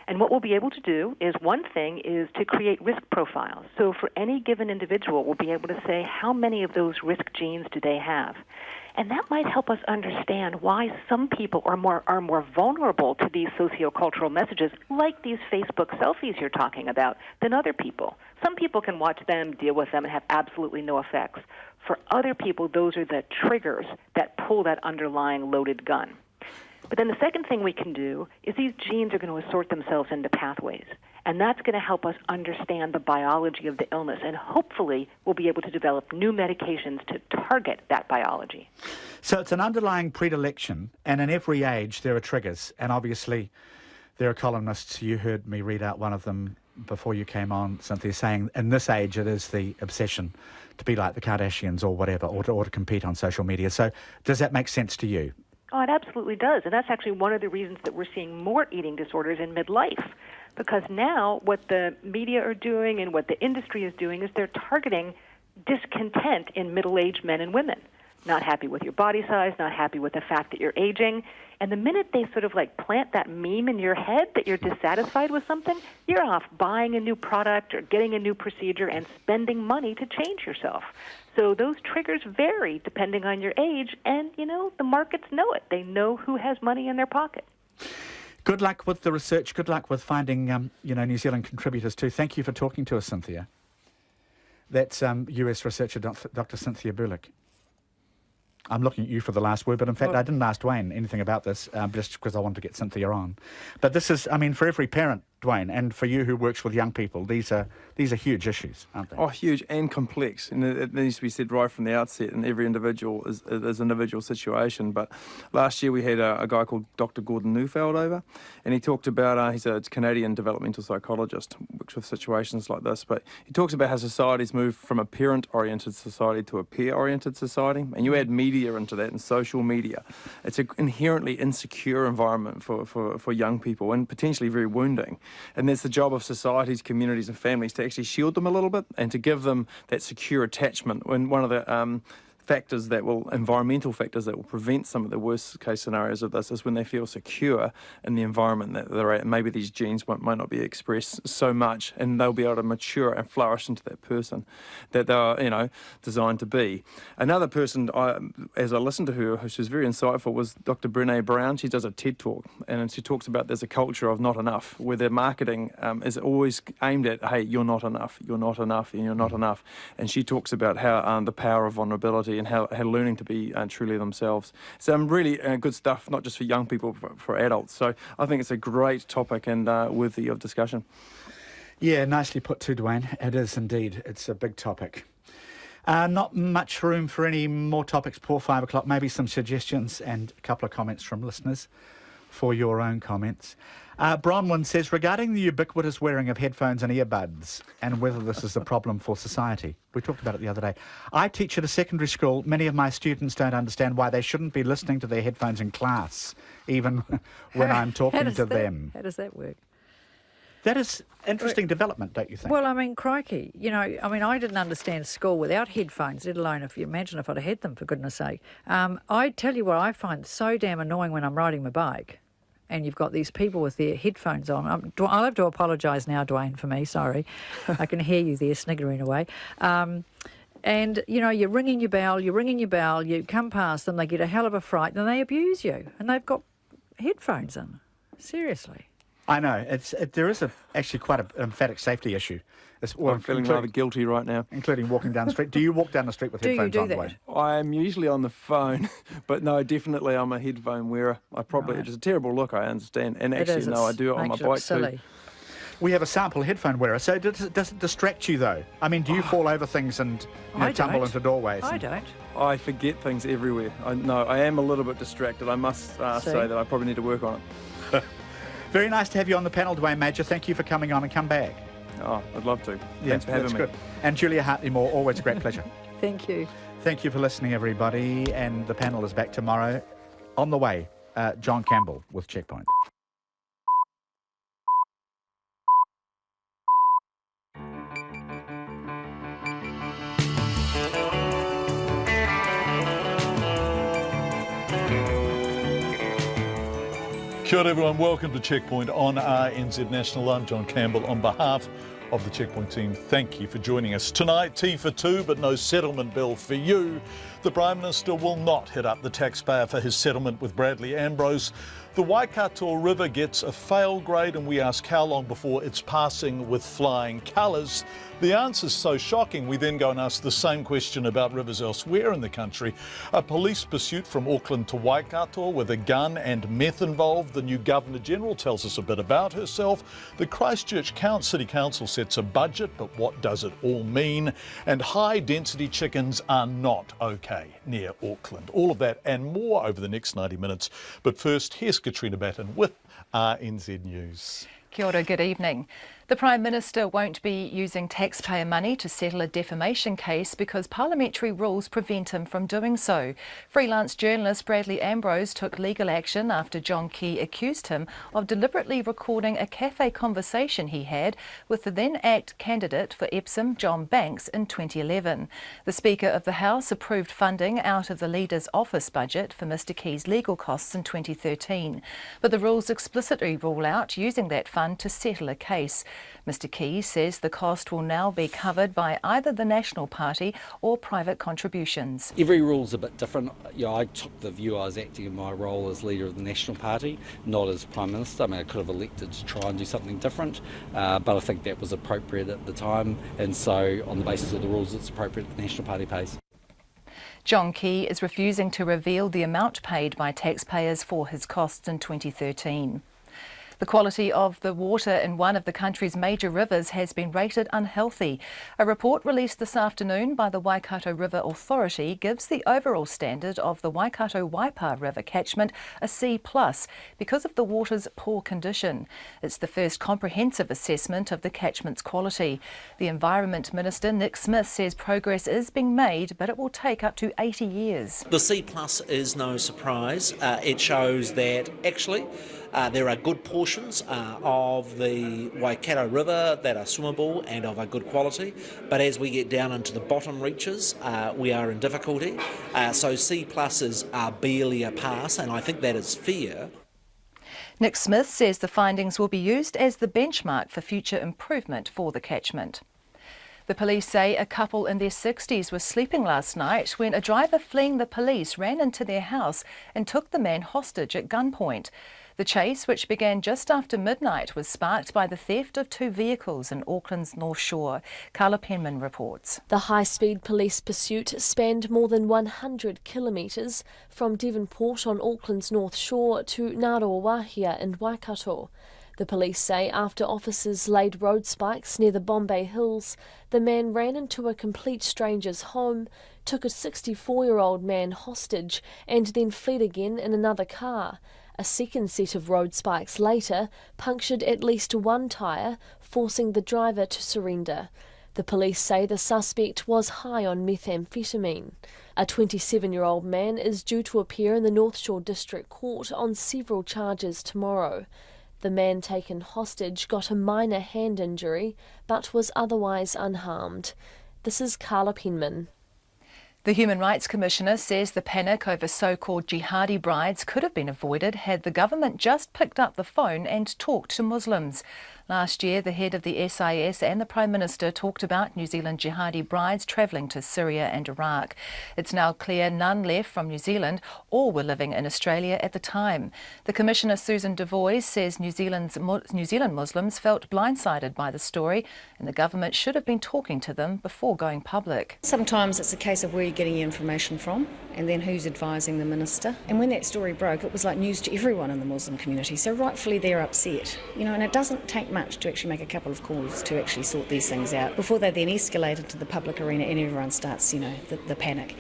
And what we'll be able to do is, one thing is to create risk profiles. So for any given individual, we'll be able to say how many of those risk genes do they have. And that might help us understand why some people are more vulnerable to these sociocultural messages, like these Facebook selfies you're talking about, than other people. Some people can watch them, deal with them, and have absolutely no effects. For other people, those are the triggers that pull that underlying loaded gun. But then the second thing we can do is these genes are going to assort themselves into pathways. And that's going to help us understand the biology of the illness. And hopefully we'll be able to develop new medications to target that biology. So it's an underlying predilection, and in every age there are triggers. And obviously there are columnists, you heard me read out one of them before you came on, Cynthia, saying in this age it is the obsession to be like the Kardashians or whatever, or to compete on social media. So does that make sense to you? Oh, it absolutely does. And that's actually one of the reasons that we're seeing more eating disorders in midlife. Because now what the media are doing and what the industry is doing is they're targeting discontent in middle-aged men and women. Not happy with your body size, not happy with the fact that you're aging. And the minute they sort of like plant that meme in your head that you're dissatisfied with something, you're off buying a new product or getting a new procedure and spending money to change yourself. So those triggers vary depending on your age, and, you know, the markets know it. They know who has money in their pocket. Good luck with the research. Good luck with finding, New Zealand contributors too. Thank you for talking to us, Cynthia. That's US researcher Dr. Cynthia Bulik. I'm looking at you for the last word, but in fact, I didn't ask Dwayne anything about this, just because I wanted to get Cynthia on. But this is, for every parent, Dwayne, and for you who works with young people, these are huge issues, aren't they? Oh, huge and complex. And it needs to be said right from the outset, and every individual is individual situation. But last year we had a guy called Dr. Gordon Neufeld over, and he talked about, he's a Canadian developmental psychologist, works with situations like this, but he talks about how society's moved from a parent-oriented society to a peer-oriented society, and you add media into that and social media. It's an inherently insecure environment for young people, and potentially very wounding. And that's the job of societies, communities and families to actually shield them a little bit and to give them that secure attachment. When one of the environmental factors that will prevent some of the worst case scenarios of this is when they feel secure in the environment that they're at. Maybe these genes might not be expressed so much, and they'll be able to mature and flourish into that person that they're, designed to be. Another person, as I listened to her, who was very insightful, was Dr. Brené Brown. She does a TED Talk, and she talks about there's a culture of not enough, where their marketing is always aimed at, hey, you're not enough, you're not enough, and you're not enough. And she talks about how the power of vulnerability and how learning to be truly themselves. So really good stuff, not just for young people, but for adults. So I think it's a great topic and worthy of discussion. Yeah, nicely put too, Dwayne. It is indeed. It's a big topic. Not much room for any more topics before 5 o'clock. Maybe some suggestions and a couple of comments from listeners for your own comments. Bronwyn says, regarding the ubiquitous wearing of headphones and earbuds and whether this is a problem for society. We talked about it the other day. I teach at a secondary school. Many of my students don't understand why they shouldn't be listening to their headphones in class, even when I'm talking to them. How does that work? That is interesting development, don't you think? Well, crikey. I didn't understand school without headphones, let alone if you imagine if I'd have had them, for goodness sake. I tell you what I find so damn annoying when I'm riding my bike and you've got these people with their headphones on. I'll have to apologise now, Dwayne, for me, sorry. I can hear you there sniggering away. And, you're ringing your bell, you come past them, they get a hell of a fright, and they abuse you. And they've got headphones in. Seriously. I know. There is actually quite an emphatic safety issue. I'm feeling rather guilty right now. Including walking down the street. Do you walk down the street with headphones on, Dwayne? I'm usually on the phone, but no, definitely I'm a headphone wearer. It's a terrible look, I understand. And actually, no, I do it on my bike too. We have a sample headphone wearer. So does it distract you, though? Do you fall over things and tumble into doorways? I don't. I forget things everywhere. I am a little bit distracted. I must say that I probably need to work on it. Very nice to have you on the panel, Dwayne Major. Thank you for coming on and come back. Oh, I'd love to. Yeah, Thanks for having me. Good. And Julia Hartley-Moore, always a great pleasure. Thank you. Thank you for listening, everybody. And the panel is back tomorrow. On the way, John Campbell with Checkpoint. Kia ora everyone, welcome to Checkpoint on RNZ National. I'm John Campbell. On behalf of the Checkpoint team, thank you for joining us. Tonight, tea for two, but no settlement bill for you. The Prime Minister will not hit up the taxpayer for his settlement with Bradley Ambrose. The Waikato River gets a fail grade, and we ask how long before it's passing with flying colours. The answer's so shocking, we then go and ask the same question about rivers elsewhere in the country. A police pursuit from Auckland to Waikato with a gun and meth involved. The new Governor-General tells us a bit about herself. The Christchurch City Council sets a budget, but what does it all mean? And high-density chickens are not okay near Auckland. All of that and more over the next 90 minutes. But first, here's Katrina Batten with RNZ News. Kia ora, good evening. The Prime Minister won't be using taxpayer money to settle a defamation case because parliamentary rules prevent him from doing so. Freelance journalist Bradley Ambrose took legal action after John Key accused him of deliberately recording a cafe conversation he had with the then ACT candidate for Epsom, John Banks, in 2011. The Speaker of the House approved funding out of the Leader's office budget for Mr Key's legal costs in 2013. But the rules explicitly rule out using that fund to settle a case. Mr Key says the cost will now be covered by either the National Party or private contributions. Every rule's a bit different. I took the view I was acting in my role as leader of the National Party, not as Prime Minister. I mean, I could have elected to try and do something different, but I think that was appropriate at the time, and so on the basis of the rules it's appropriate the National Party pays. John Key is refusing to reveal the amount paid by taxpayers for his costs in 2013. The quality of the water in one of the country's major rivers has been rated unhealthy. A report released this afternoon by the Waikato River Authority gives the overall standard of the Waikato-Waipa River catchment a C+ because of the water's poor condition. It's the first comprehensive assessment of the catchment's quality. The Environment Minister, Nick Smith, says progress is being made, but it will take up to 80 years. The C+ is no surprise. It shows that actually there are good portions of the Waikato River that are swimmable and of a good quality, but as we get down into the bottom reaches, we are in difficulty. So C+ are barely a pass, and I think that is fair. Nick Smith says the findings will be used as the benchmark for future improvement for the catchment. The police say a couple in their 60s was sleeping last night when a driver fleeing the police ran into their house and took the man hostage at gunpoint. The chase, which began just after midnight, was sparked by the theft of two vehicles in Auckland's North Shore. Carla Penman reports. The high-speed police pursuit spanned more than 100 kilometres from Devonport on Auckland's North Shore to Ngaruawahia in Waikato. The police say after officers laid road spikes near the Bombay Hills, the man ran into a complete stranger's home, took a 64-year-old man hostage and then fled again in another car. A second set of road spikes later punctured at least one tyre, forcing the driver to surrender. The police say the suspect was high on methamphetamine. A 27-year-old man is due to appear in the North Shore District Court on several charges tomorrow. The man taken hostage got a minor hand injury, but was otherwise unharmed. This is Carla Penman. The Human Rights Commissioner says the panic over so-called jihadi brides could have been avoided had the government just picked up the phone and talked to Muslims. Last year, the head of the SIS and the Prime Minister talked about New Zealand jihadi brides travelling to Syria and Iraq. It's now clear none left from New Zealand or were living in Australia at the time. The Commissioner, Susan Devoise, says New Zealand Muslims felt blindsided by the story and the government should have been talking to them before going public. Sometimes it's a case of where you're getting your information from and then who's advising the minister. And when that story broke, it was like news to everyone in the Muslim community. So rightfully they're upset, and it doesn't take much to actually make a couple of calls to actually sort these things out before they then escalate into the public arena and everyone starts, the panic.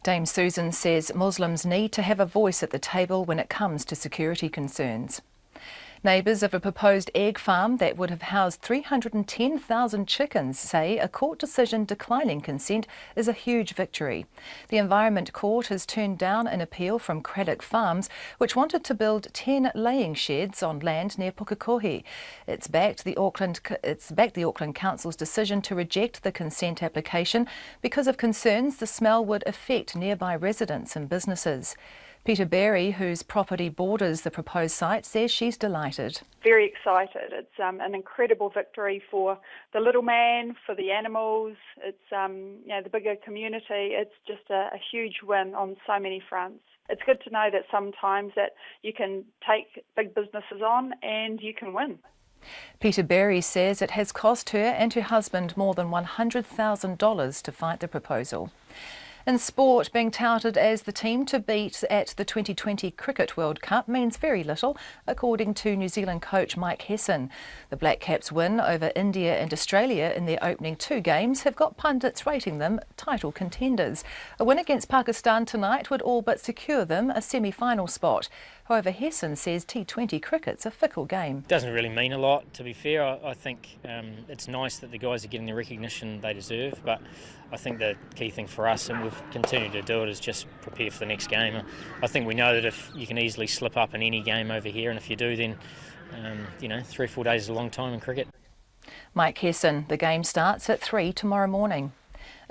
Dame Susan says Muslims need to have a voice at the table when it comes to security concerns. Neighbours of a proposed egg farm that would have housed 310,000 chickens say a court decision declining consent is a huge victory. The Environment Court has turned down an appeal from Craddock Farms, which wanted to build 10 laying sheds on land near Pukekohe. It's backed the Auckland Council's decision to reject the consent application because of concerns the smell would affect nearby residents and businesses. Peter Berry, whose property borders the proposed site, says she's delighted. Very excited. It's an incredible victory for the little man, for the animals. It's the bigger community. It's just a huge win on so many fronts. It's good to know that sometimes that you can take big businesses on and you can win. Peter Berry says it has cost her and her husband more than $100,000 to fight the proposal. In sport, being touted as the team to beat at the 2020 Cricket World Cup means very little, according to New Zealand coach Mike Hesson. The Black Caps win over India and Australia in their opening 2 games have got pundits rating them title contenders. A win against Pakistan tonight would all but secure them a semi-final spot. However, Hesson says T20 cricket's a fickle game. Doesn't really mean a lot, to be fair. I think it's nice that the guys are getting the recognition they deserve, but I think the key thing for us, and we've continued to do it, is just prepare for the next game. I think we know that if you can easily slip up in any game over here, and if you do, then 3 or 4 days is a long time in cricket. Mike Hesson. The game starts at 3 tomorrow morning.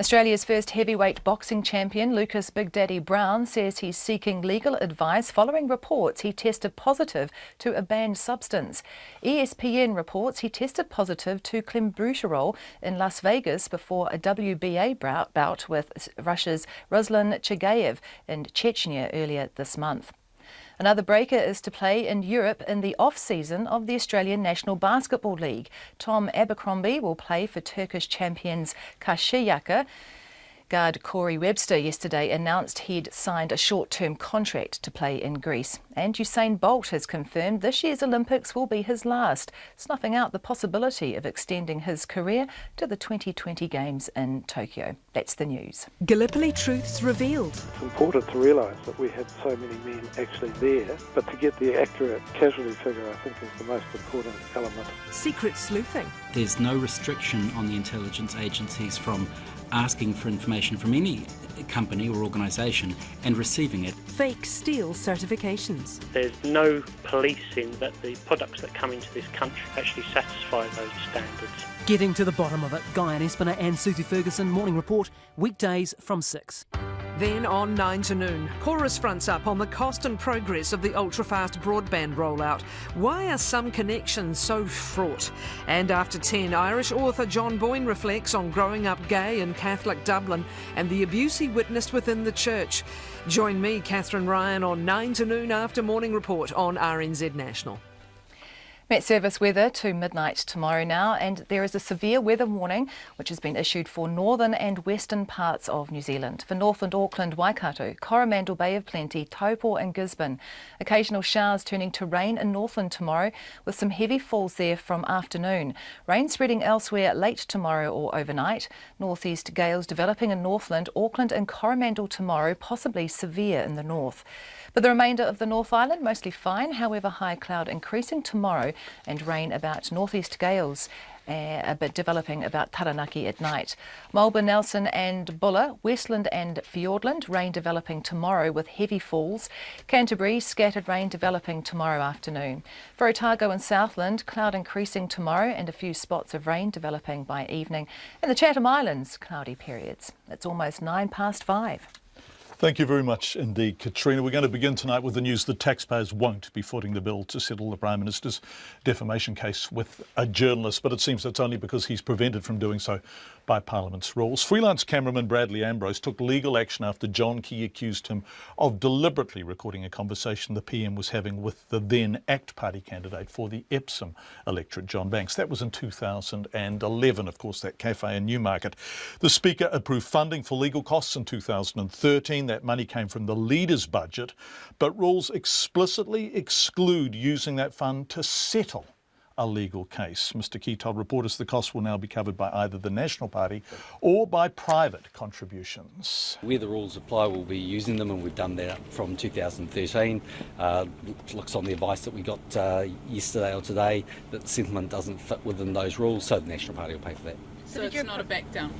Australia's first heavyweight boxing champion, Lucas Big Daddy Brown, says he's seeking legal advice following reports he tested positive to a banned substance. ESPN reports he tested positive to clenbuterol in Las Vegas before a WBA bout with Russia's Ruslan Chagayev in Chechnya earlier this month. Another breaker is to play in Europe in the off-season of the Australian National Basketball League. Tom Abercrombie will play for Turkish champions Karşıyaka. Guard Corey Webster yesterday announced he'd signed a short-term contract to play in Greece. And Usain Bolt has confirmed this year's Olympics will be his last, snuffing out the possibility of extending his career to the 2020 Games in Tokyo. That's the news. Gallipoli truths revealed. It's important to realise that we had so many men actually there, but to get the accurate casualty figure, I think, is the most important element. Secret sleuthing. There's no restriction on the intelligence agencies from asking for information from any company or organisation and receiving it. Fake steel certifications. There's no policing that the products that come into this country actually satisfy those standards. Getting to the bottom of it. Guy Espiner and Susie Ferguson, Morning Report, weekdays from 6. Then on 9 to noon, Chorus fronts up on the cost and progress of the ultra-fast broadband rollout. Why are some connections so fraught? And after 10, Irish author John Boyne reflects on growing up gay in Catholic Dublin and the abuse he witnessed within the church. Join me, Catherine Ryan, on 9 to noon after Morning Report on RNZ National. Met Service weather to midnight tomorrow now, and there is a severe weather warning which has been issued for northern and western parts of New Zealand. For Northland, Auckland, Waikato, Coromandel Bay of Plenty, Taupo and Gisborne. Occasional showers turning to rain in Northland tomorrow with some heavy falls there from afternoon. Rain spreading elsewhere late tomorrow or overnight. Northeast gales developing in Northland, Auckland and Coromandel tomorrow, possibly severe in the north. For the remainder of the North Island, mostly fine, however high cloud increasing tomorrow and rain about northeast gales but developing about Taranaki at night. Marlborough, Nelson and Buller, Westland and Fiordland, rain developing tomorrow with heavy falls. Canterbury, scattered rain developing tomorrow afternoon. For Otago and Southland, cloud increasing tomorrow and a few spots of rain developing by evening. And the Chatham Islands, cloudy periods. It's almost 5:09. Thank you very much indeed, Katrina. We're going to begin tonight with the news that taxpayers won't be footing the bill to settle the Prime Minister's defamation case with a journalist, but it seems that's only because he's prevented from doing so by Parliament's rules. Freelance cameraman Bradley Ambrose took legal action after John Key accused him of deliberately recording a conversation the PM was having with the then ACT Party candidate for the Epsom electorate, John Banks. That was in 2011, of course, that cafe in Newmarket. The Speaker approved funding for legal costs in 2013. That money came from the Leader's budget, but rules explicitly exclude using that fund to settle a legal case. Mr. Key told reporters the costs will now be covered by either the National Party or by private contributions. Where the rules apply, we'll be using them, and we've done that from 2013. Looks on the advice that we got yesterday or today that the settlement doesn't fit within those rules, so the National Party will pay for that. So it's not a back down?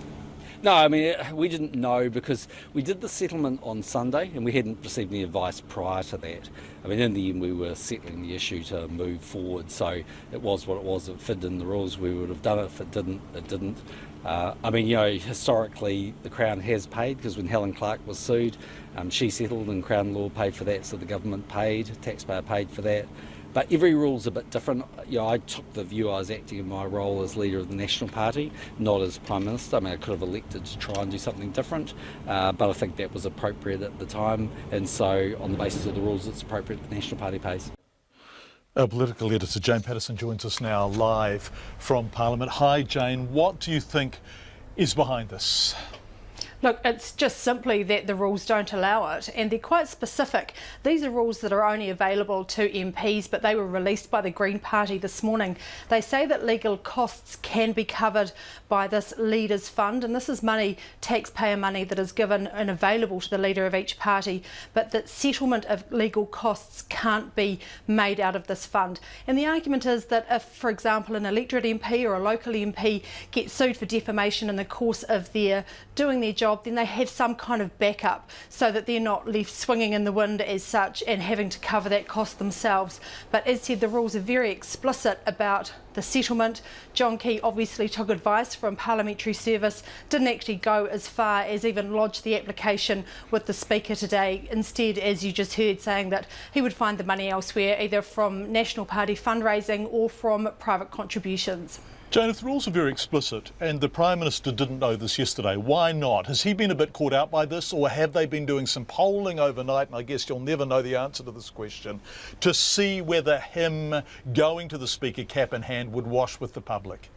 No, I mean, we didn't know because we did the settlement on Sunday and we hadn't received any advice prior to that. I mean, in the end, we were settling the issue to move forward, so it was what it was. If it fitted in the rules, we would have done it. If it didn't, it didn't. I mean, historically, the Crown has paid because when Helen Clark was sued, she settled and Crown Law paid for that, so the government paid, taxpayer paid for that. But every rule's a bit different. I took the view I was acting in my role as leader of the National Party, not as Prime Minister. I mean, I could have elected to try and do something different, but I think that was appropriate at the time, and so on the basis of the rules, it's appropriate the National Party pays. Our political editor Jane Patterson joins us now live from Parliament. Hi Jane, what do you think is behind this? Look, it's just simply that the rules don't allow it, and they're quite specific. These are rules that are only available to MPs, but they were released by the Green Party this morning. They say that legal costs can be covered by this Leaders Fund, and this is money, taxpayer money, that is given and available to the leader of each party, but that settlement of legal costs can't be made out of this fund. And the argument is that if, for example, an electorate MP or a local MP gets sued for defamation in the course of their doing their job, then they have some kind of backup so that they're not left swinging in the wind as such and having to cover that cost themselves. But as said, the rules are very explicit about the settlement. John Key obviously took advice from Parliamentary Service, didn't actually go as far as even lodge the application with the Speaker today. Instead, as you just heard, saying that he would find the money elsewhere, either from National Party fundraising or from private contributions. Jane, if the rules are very explicit and the Prime Minister didn't know this yesterday, why not? Has he been a bit caught out by this, or have they been doing some polling overnight, and I guess you'll never know the answer to this question, to see whether him going to the Speaker cap in hand would wash with the public?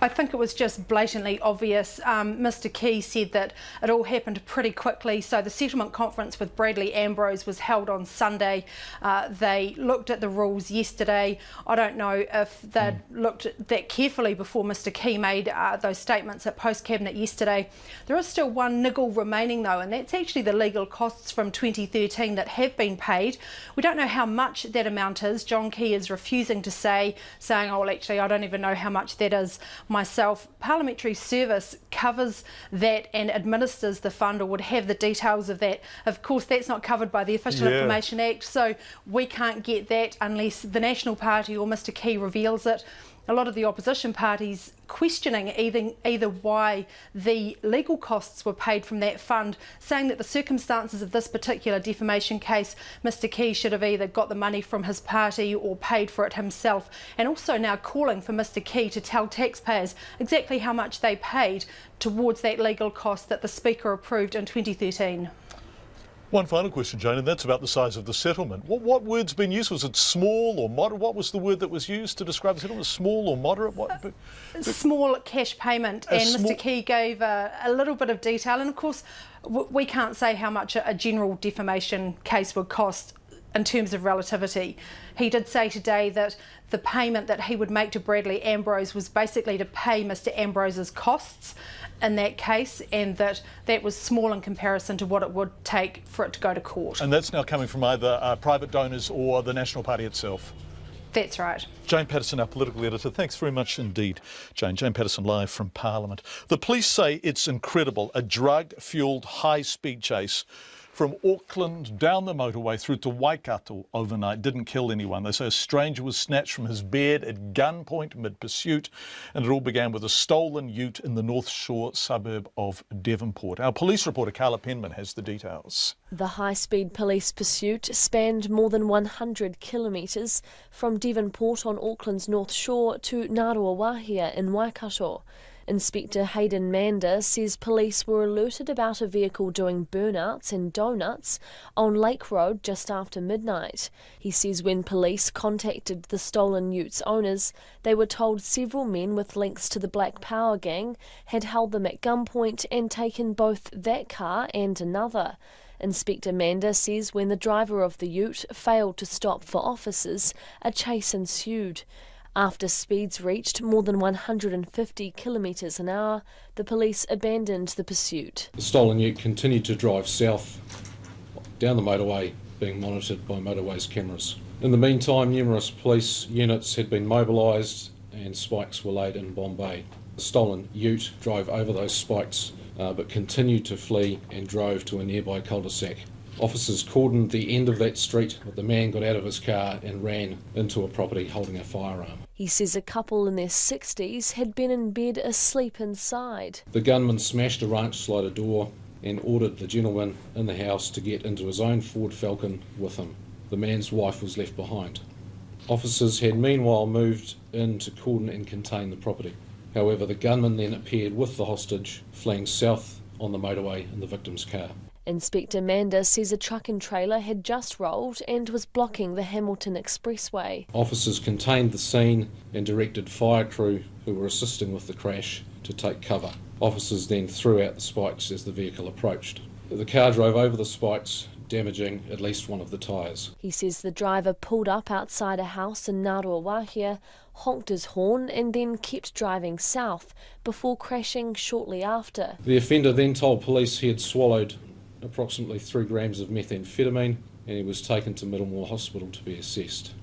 I think it was just blatantly obvious. Mr Key said that it all happened pretty quickly. So the settlement conference with Bradley Ambrose was held on Sunday. They looked at the rules yesterday. I don't know if they'd looked that carefully before Mr Key made those statements at post-cabinet yesterday. There is still one niggle remaining though, and that's actually the legal costs from 2013 that have been paid. We don't know how much that amount is. John Key is refusing to say, saying, oh, well, actually, I don't even know how much that is myself. Parliamentary Service covers that and administers the fund, or would have the details of that. Of course, that's not covered by the Official Information Act, so we can't get that unless the National Party or Mr Key reveals it. A lot of the opposition parties questioning either why the legal costs were paid from that fund, saying that the circumstances of this particular defamation case, Mr Key should have either got the money from his party or paid for it himself, and also now calling for Mr Key to tell taxpayers exactly how much they paid towards that legal cost that the Speaker approved in 2013. One final question, Jane, and that's about the size of the settlement. What word's been used? Was it small or moderate? What was the word that was used to describe the settlement? Small or moderate? Small cash payment, and Mr Key gave a little bit of detail, and of course we can't say how much a general defamation case would cost in terms of relativity. He did say today that the payment that he would make to Bradley Ambrose was basically to pay Mr Ambrose's costs in that case, and that was small in comparison to what it would take for it to go to court. And that's now coming from either private donors or the National Party itself? That's right. Jane Patterson, our political editor, thanks very much indeed, Jane. Jane Patterson live from Parliament. The police say it's incredible, a drug-fuelled high-speed chase from Auckland down the motorway through to Waikato overnight didn't kill anyone. They say a stranger was snatched from his bed at gunpoint mid-pursuit, and it all began with a stolen ute in the North Shore suburb of Devonport. Our police reporter Carla Penman has the details. The high-speed police pursuit spanned more than 100 kilometres from Devonport on Auckland's North Shore to Ngāruawāhia in Waikato. Inspector Hayden Mander says police were alerted about a vehicle doing burnouts and donuts on Lake Road just after midnight. He says when police contacted the stolen ute's owners, they were told several men with links to the Black Power gang had held them at gunpoint and taken both that car and another. Inspector Mander says when the driver of the ute failed to stop for officers, a chase ensued. After speeds reached more than 150 kilometres an hour, the police abandoned the pursuit. The stolen ute continued to drive south down the motorway, being monitored by Motorways cameras. In the meantime, numerous police units had been mobilised and spikes were laid in Bombay. The stolen ute drove over those spikes but continued to flee and drove to a nearby cul-de-sac. Officers cordoned the end of that street, but the man got out of his car and ran into a property holding a firearm. He says a couple in their 60s had been in bed asleep inside. The gunman smashed a ranch slider door and ordered the gentleman in the house to get into his own Ford Falcon with him. The man's wife was left behind. Officers had meanwhile moved in to cordon and contain the property. However, the gunman then appeared with the hostage, fleeing south on the motorway in the victim's car. Inspector Manda says a truck and trailer had just rolled and was blocking the Hamilton Expressway. Officers contained the scene and directed fire crew who were assisting with the crash to take cover. Officers then threw out the spikes as the vehicle approached. The car drove over the spikes, damaging at least one of the tyres. He says the driver pulled up outside a house in Ngāruawāhia, honked his horn and then kept driving south before crashing shortly after. The offender then told police he had swallowed approximately 3 grams of methamphetamine and he was taken to Middlemore Hospital to be assessed.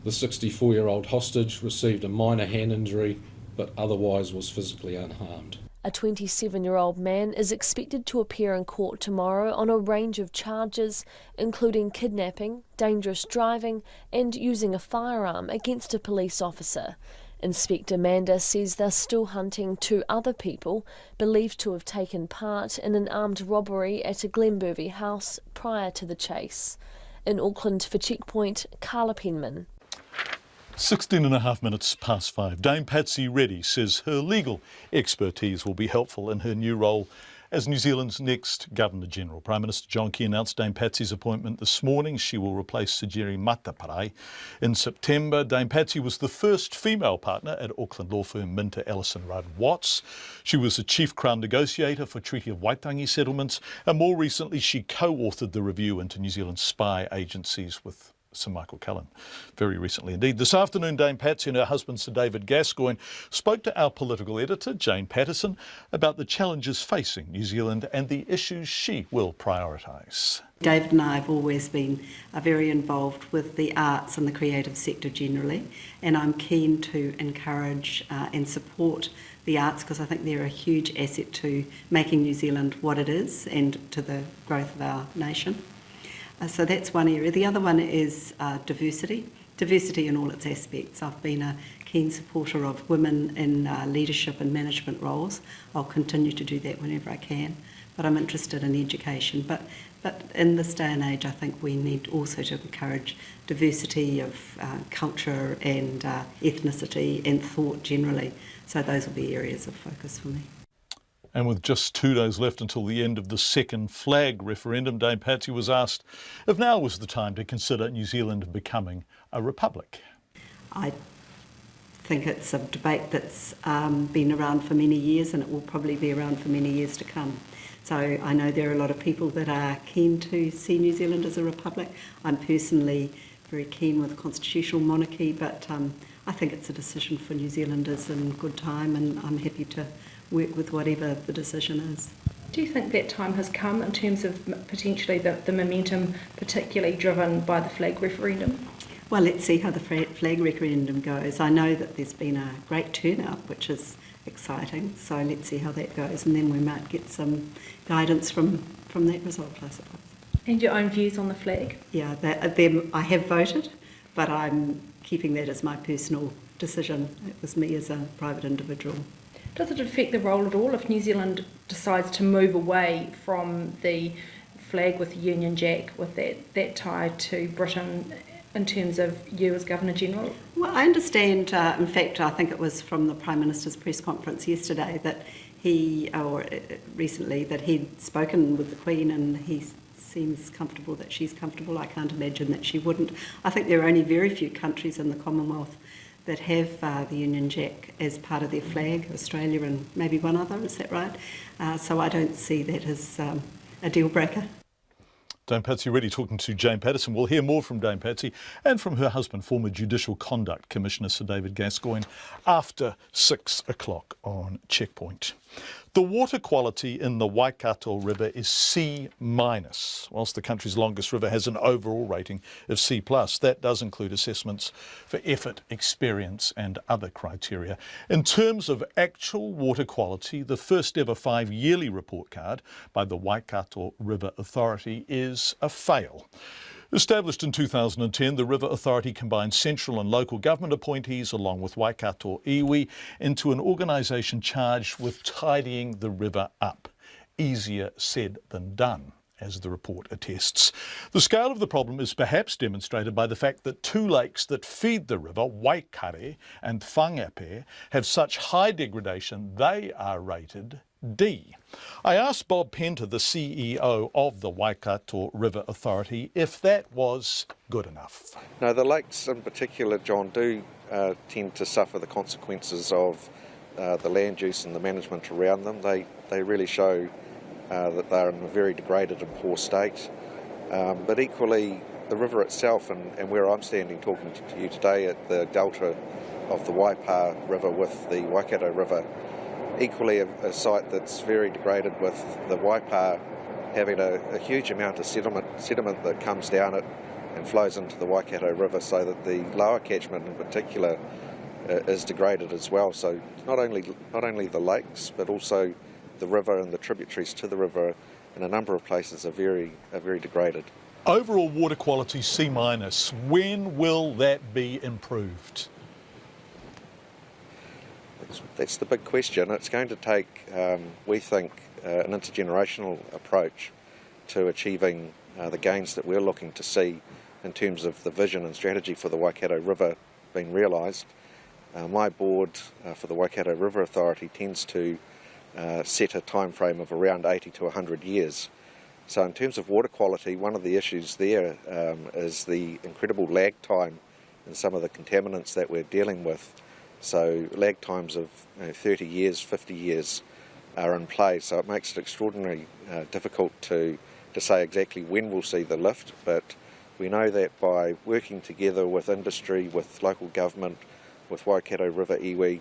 The 64-year-old hostage received a minor hand injury but otherwise was physically unharmed. A 27-year-old man is expected to appear in court tomorrow on a range of charges, including kidnapping, dangerous driving and using a firearm against a police officer. Inspector Manda says they're still hunting 2 other people believed to have taken part in an armed robbery at a Glenbervie house prior to the chase. In Auckland for Checkpoint, Carla Penman. 16.5 minutes past 5. Dame Patsy Reddy says her legal expertise will be helpful in her new role as New Zealand's next Governor-General. Prime Minister John Campbell announced Dame Patsy's appointment this morning. She will replace Sajiri Mataparai in September. Dame Patsy was the first female partner at Auckland law firm Minter Ellison Rudd Watts. She was the chief Crown negotiator for Treaty of Waitangi settlements, and more recently she co-authored the review into New Zealand's spy agencies with Sir Michael Cullen, very recently indeed. This afternoon, Dame Patsy and her husband Sir David Gascoigne spoke to our political editor, Jane Patterson, about the challenges facing New Zealand and the issues she will prioritise. David and I have always been very involved with the arts and the creative sector generally, and I'm keen to encourage and support the arts because I think they're a huge asset to making New Zealand what it is and to the growth of our nation. So that's one area. The other one is diversity in all its aspects. I've been a keen supporter of women in leadership and management roles. I'll continue to do that whenever I can, but I'm interested in education. But in this day and age, I think we need also to encourage diversity of culture and ethnicity and thought generally. So those will be areas of focus for me. And with just 2 days left until the end of the second flag referendum, Dame Patsy was asked if now was the time to consider New Zealand becoming a republic. I think it's a debate that's been around for many years and it will probably be around for many years to come. So I know there are a lot of people that are keen to see New Zealand as a republic. I'm personally very keen with constitutional monarchy, but I think it's a decision for New Zealanders in good time and I'm happy to work with whatever the decision is. Do you think that time has come in terms of potentially the momentum, particularly driven by the flag referendum? Well, let's see how the flag referendum goes. I know that there's been a great turnout, which is exciting, so let's see how that goes, and then we might get some guidance from that result, I suppose. And your own views on the flag? Yeah, I have voted, but I'm keeping that as my personal decision. It was me as a private individual. Does it affect the role at all if New Zealand decides to move away from the flag with the Union Jack, with that tie to Britain in terms of you as Governor-General? Well, I understand, in fact, I think it was from the Prime Minister's press conference yesterday that recently, that he'd spoken with the Queen and he seems comfortable that she's comfortable. I can't imagine that she wouldn't. I think there are only very few countries in the Commonwealth that have the Union Jack as part of their flag, Australia and maybe one other, is that right? So I don't see that as a deal breaker. Dame Patsy Reddy talking to Jane Patterson. We'll hear more from Dame Patsy and from her husband, former Judicial Conduct Commissioner Sir David Gascoigne, after 6 o'clock on Checkpoint. The water quality in the Waikato River is C-, whilst the country's longest river has an overall rating of C+. That does include assessments for effort, experience and other criteria. In terms of actual water quality, the first ever 5-yearly report card by the Waikato River Authority is a fail. Established in 2010, the River Authority combines central and local government appointees along with Waikato iwi into an organisation charged with tidying the river up. Easier said than done, as the report attests. The scale of the problem is perhaps demonstrated by the fact that 2 lakes that feed the river, Waikare and Whangape, have such high degradation they are rated D. I asked Bob Penter, the CEO of the Waikato River Authority, if that was good enough. No, the lakes in particular, John, do tend to suffer the consequences of the land use and the management around them. They really show that they're in a very degraded and poor state. But equally, the river itself, and where I'm standing talking to you today at the delta of the Waipa River with the Waikato River, equally a site that's very degraded, with the Waipa having a huge amount of sediment that comes down it and flows into the Waikato River, so that the lower catchment in particular is degraded as well. So not only the lakes, but also the river and the tributaries to the river in a number of places are very degraded. Overall water quality C-. When will that be improved? That's the big question. It's going to take, we think, an intergenerational approach to achieving the gains that we're looking to see in terms of the vision and strategy for the Waikato River being realised. My board for the Waikato River Authority tends to set a time frame of around 80 to 100 years. So in terms of water quality, one of the issues there is the incredible lag time in some of the contaminants that we're dealing with. So lag times of 30 years, 50 years are in play, so it makes it extraordinarily difficult to say exactly when we'll see the lift, but we know that by working together with industry, with local government, with Waikato River iwi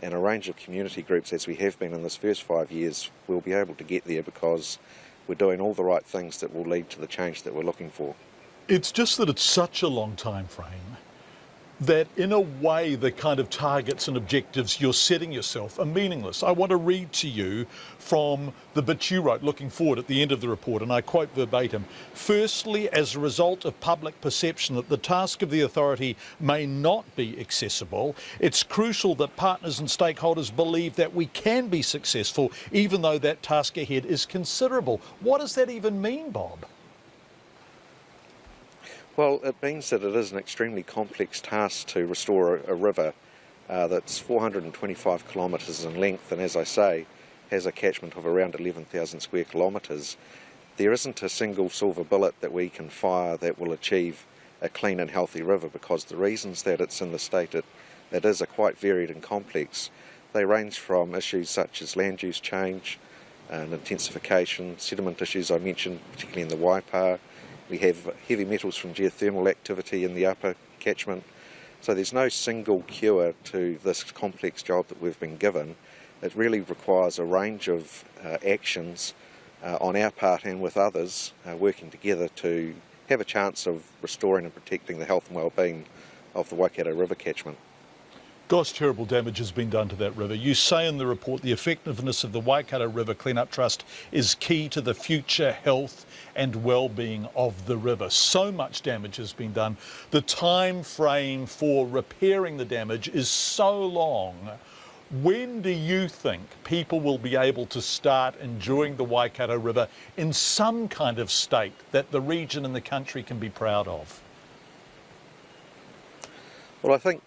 and a range of community groups, as we have been in this first 5 years, we'll be able to get there because we're doing all the right things that will lead to the change that we're looking for. It's just that it's such a long time frame that in a way the kind of targets and objectives you're setting yourself are meaningless. I want to read to you from the bit you wrote looking forward at the end of the report, and I quote verbatim: "Firstly, as a result of public perception that the task of the authority may not be accessible, it's crucial that partners and stakeholders believe that we can be successful even though that task ahead is considerable." What does that even mean, Bob? Well, it means that it is an extremely complex task to restore a river that's 425 kilometres in length, and as I say, has a catchment of around 11,000 square kilometres. There isn't a single silver bullet that we can fire that will achieve a clean and healthy river, because the reasons that it's in the state it is are quite varied and complex. They range from issues such as land use change and intensification, sediment issues I mentioned, particularly in the Waipa. We have heavy metals from geothermal activity in the upper catchment. So there's no single cure to this complex job that we've been given. It really requires a range of actions on our part and with others working together to have a chance of restoring and protecting the health and well-being of the Waikato River catchment. Gosh, terrible damage has been done to that river. You say in the report the effectiveness of the Waikato River Cleanup Trust is key to the future health and well-being of the river. So much damage has been done. The time frame for repairing the damage is so long. When do you think people will be able to start enjoying the Waikato River in some kind of state that the region and the country can be proud of? Well, I think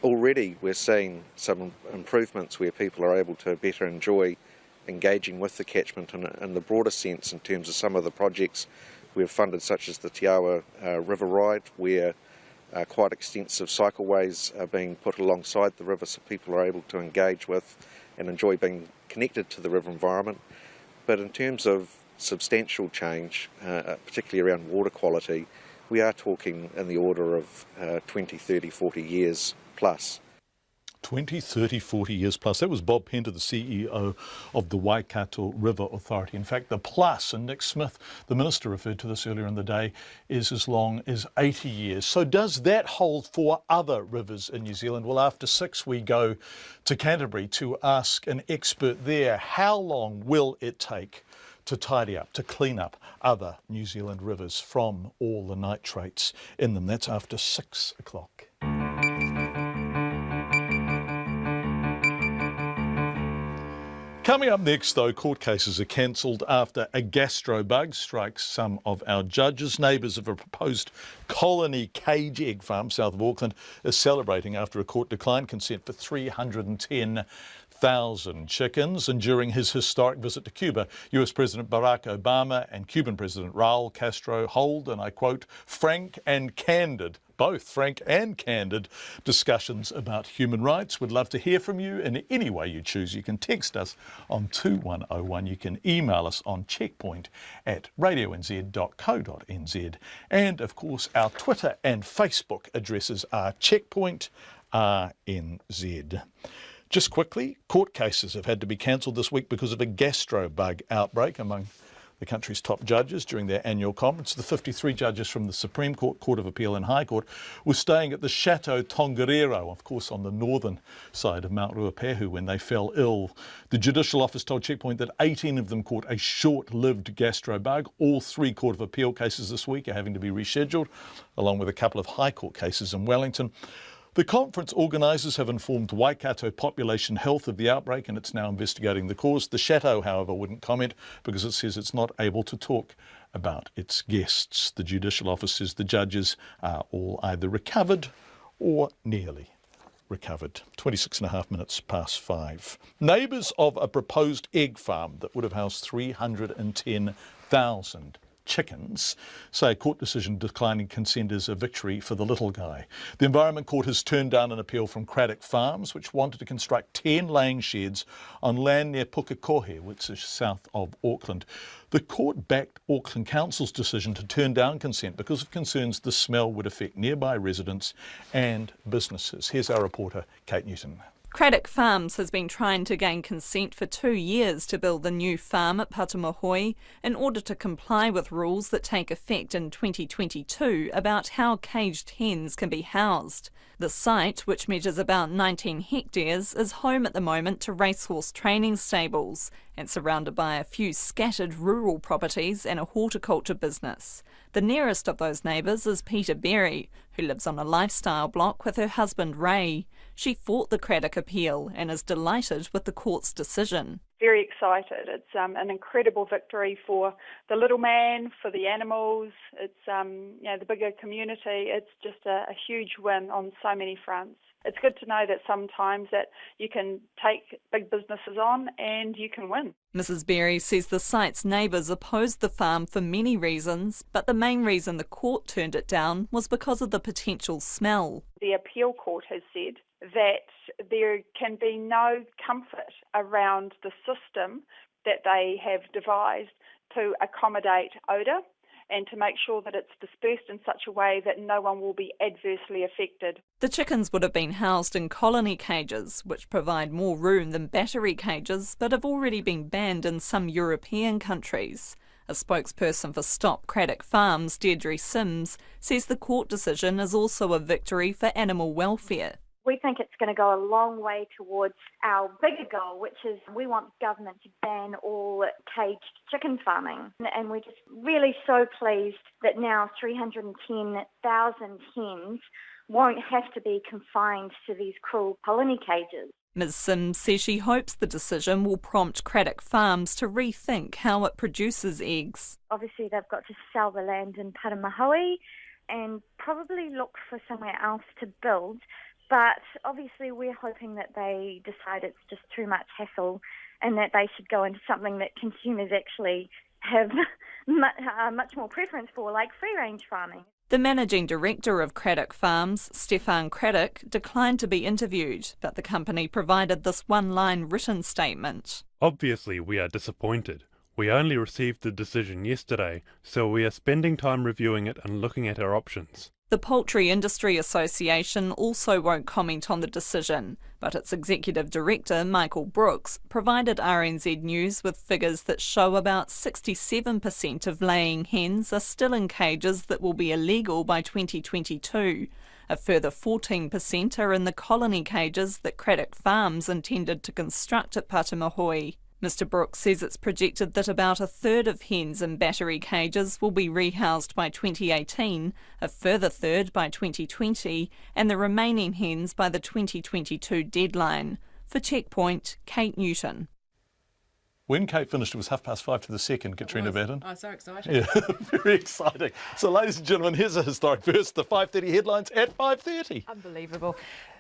already we're seeing some improvements where people are able to better enjoy engaging with the catchment in the broader sense, in terms of some of the projects we've funded, such as the Te Awa River Ride, where quite extensive cycleways are being put alongside the river so people are able to engage with and enjoy being connected to the river environment. But in terms of substantial change, particularly around water quality, we are talking in the order of 20, 30, 40 years plus. 20, 30, 40 years plus. That was Bob Pender, the CEO of the Waikato River Authority. In fact, the plus, and Nick Smith, the Minister, referred to this earlier in the day, is as long as 80 years. So does that hold for other rivers in New Zealand? Well, after 6, we go to Canterbury to ask an expert there, how long will it take to tidy up, to clean up other New Zealand rivers from all the nitrates in them? That's after 6 o'clock. Coming up next, though, court cases are cancelled after a gastro bug strikes some of our judges. Neighbours of a proposed colony cage egg farm south of Auckland are celebrating after a court declined consent for 310,000 chickens. And during his historic visit to Cuba, US President Barack Obama and Cuban President Raul Castro hold, and I quote, frank and candid discussions about human rights. We'd love to hear from you in any way you choose. You can text us on 2101. You can email us on checkpoint@radionz.co.nz. And of course, our Twitter and Facebook addresses are Checkpoint RNZ. Just quickly, court cases have had to be cancelled this week because of a gastro bug outbreak among the country's top judges during their annual conference. The 53 judges from the Supreme Court, Court of Appeal and High Court were staying at the Chateau Tongariro, of course on the northern side of Mount Ruapehu, when they fell ill. The Judicial Office told Checkpoint that 18 of them caught a short-lived gastro bug. All 3 Court of Appeal cases this week are having to be rescheduled, along with a couple of High Court cases in Wellington. The conference organisers have informed Waikato Population Health of the outbreak, and it's now investigating the cause. The Chateau, however, wouldn't comment because it says it's not able to talk about its guests. The Judicial Office says the judges are all either recovered or nearly recovered. 26.5 Neighbours of a proposed egg farm that would have housed 310,000 chickens say a court decision declining consent is a victory for the little guy. The Environment Court has turned down an appeal from Craddock Farms, which wanted to construct 10 laying sheds on land near Pukekohe, which is south of Auckland. The court backed Auckland Council's decision to turn down consent because of concerns the smell would affect nearby residents and businesses. Here's our reporter, Kate Newton. Craddock Farms has been trying to gain consent for 2 years to build a new farm at Patamahoi in order to comply with rules that take effect in 2022 about how caged hens can be housed. The site, which measures about 19 hectares, is home at the moment to racehorse training stables and surrounded by a few scattered rural properties and a horticulture business. The nearest of those neighbours is Peter Berry, who lives on a lifestyle block with her husband Ray. She fought the Craddock appeal and is delighted with the court's decision. Very excited. It's an incredible victory for the little man, for the animals. It's the bigger community. It's just a huge win on so many fronts. It's good to know that sometimes that you can take big businesses on and you can win. Mrs. Berry says the site's neighbours opposed the farm for many reasons, but the main reason the court turned it down was because of the potential smell. The appeal court has said that there can be no comfort around the system that they have devised to accommodate odour and to make sure that it's dispersed in such a way that no one will be adversely affected. The chickens would have been housed in colony cages, which provide more room than battery cages, but have already been banned in some European countries. A spokesperson for Stop Craddock Farms, Deirdre Sims, says the court decision is also a victory for animal welfare. We think it's going to go a long way towards our bigger goal, which is we want government to ban all caged chicken farming. And we're just really so pleased that now 310,000 hens won't have to be confined to these cruel colony cages. Ms Sims says she hopes the decision will prompt Craddock Farms to rethink how it produces eggs. Obviously, they've got to sell the land in Patamahoi and probably look for somewhere else to build. But obviously we're hoping that they decide it's just too much hassle and that they should go into something that consumers actually have much more preference for, like free-range farming. The managing director of Craddock Farms, Stefan Craddock, declined to be interviewed, but the company provided this one-line written statement. Obviously, we are disappointed. We only received the decision yesterday, so we are spending time reviewing it and looking at our options. The Poultry Industry Association also won't comment on the decision, but its executive director, Michael Brooks, provided RNZ News with figures that show about 67% of laying hens are still in cages that will be illegal by 2022. A further 14% are in the colony cages that Craddock Farms intended to construct at Patamahui. Mr Brooks says it's projected that about a third of hens in battery cages will be rehoused by 2018, a further third by 2020, and the remaining hens by the 2022 deadline. For Checkpoint, Kate Newton. When Kate finished, it was 5:30 to the second, Katrina Batten. Oh, so exciting. Yeah, very exciting. So, ladies and gentlemen, here's a historic first, the 5:30 headlines at 5:30. Unbelievable.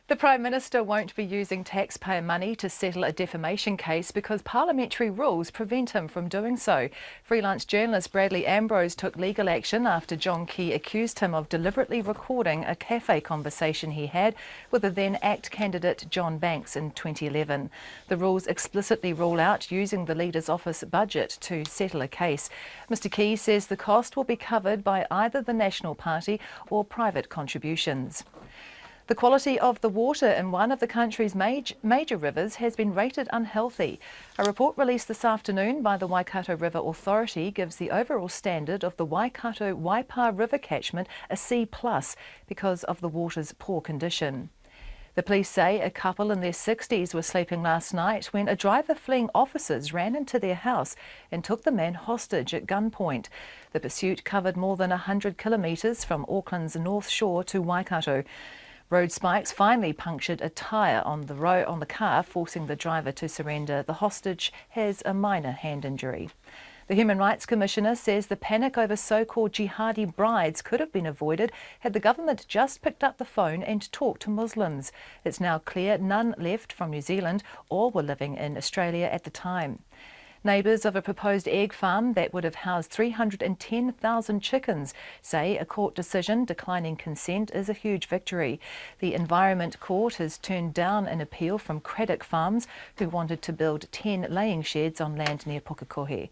The Prime Minister won't be using taxpayer money to settle a defamation case because parliamentary rules prevent him from doing so. Freelance journalist Bradley Ambrose took legal action after John Key accused him of deliberately recording a cafe conversation he had with the then ACT candidate John Banks in 2011. The rules explicitly rule out using the Leader's Office budget to settle a case. Mr Key says the cost will be covered by either the National Party or private contributions. The quality of the water in one of the country's major rivers has been rated unhealthy. A report released this afternoon by the Waikato River Authority gives the overall standard of the Waikato-Waipa River catchment a C+ because of the water's poor condition. The police say a couple in their 60s were sleeping last night when a driver fleeing officers ran into their house and took the man hostage at gunpoint. The pursuit covered more than 100 kilometres from Auckland's North Shore to Waikato. Road spikes finally punctured a tyre on the car, forcing the driver to surrender. The hostage has a minor hand injury. The Human Rights Commissioner says the panic over so-called jihadi brides could have been avoided had the government just picked up the phone and talked to Muslims. It's now clear none left from New Zealand or were living in Australia at the time. Neighbours of a proposed egg farm that would have housed 310,000 chickens say a court decision declining consent is a huge victory. The Environment Court has turned down an appeal from Craddock Farms, who wanted to build 10 laying sheds on land near Pukekohe.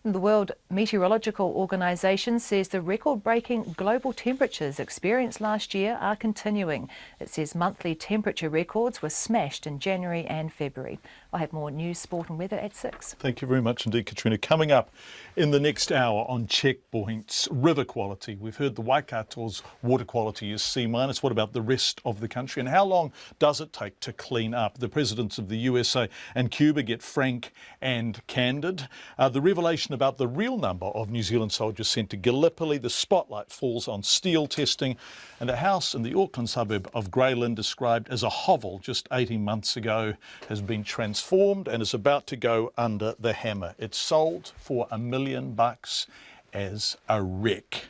The World Meteorological Organization says the record-breaking global temperatures experienced last year are continuing. It says monthly temperature records were smashed in January and February. I'll have more news, sport and weather at 6. Thank you very much indeed, Katrina. Coming up in the next hour on Checkpoint's river quality. We've heard the Waikato's water quality is C-. What about the rest of the country? And how long does it take to clean up? The presidents of the USA and Cuba get frank and candid. The revelation about the real number of New Zealand soldiers sent to Gallipoli. The spotlight falls on steel testing. And a house in the Auckland suburb of Greyland, described as a hovel just 18 months ago, has been transformed and is about to go under the hammer. It's sold for $1 million as a wreck.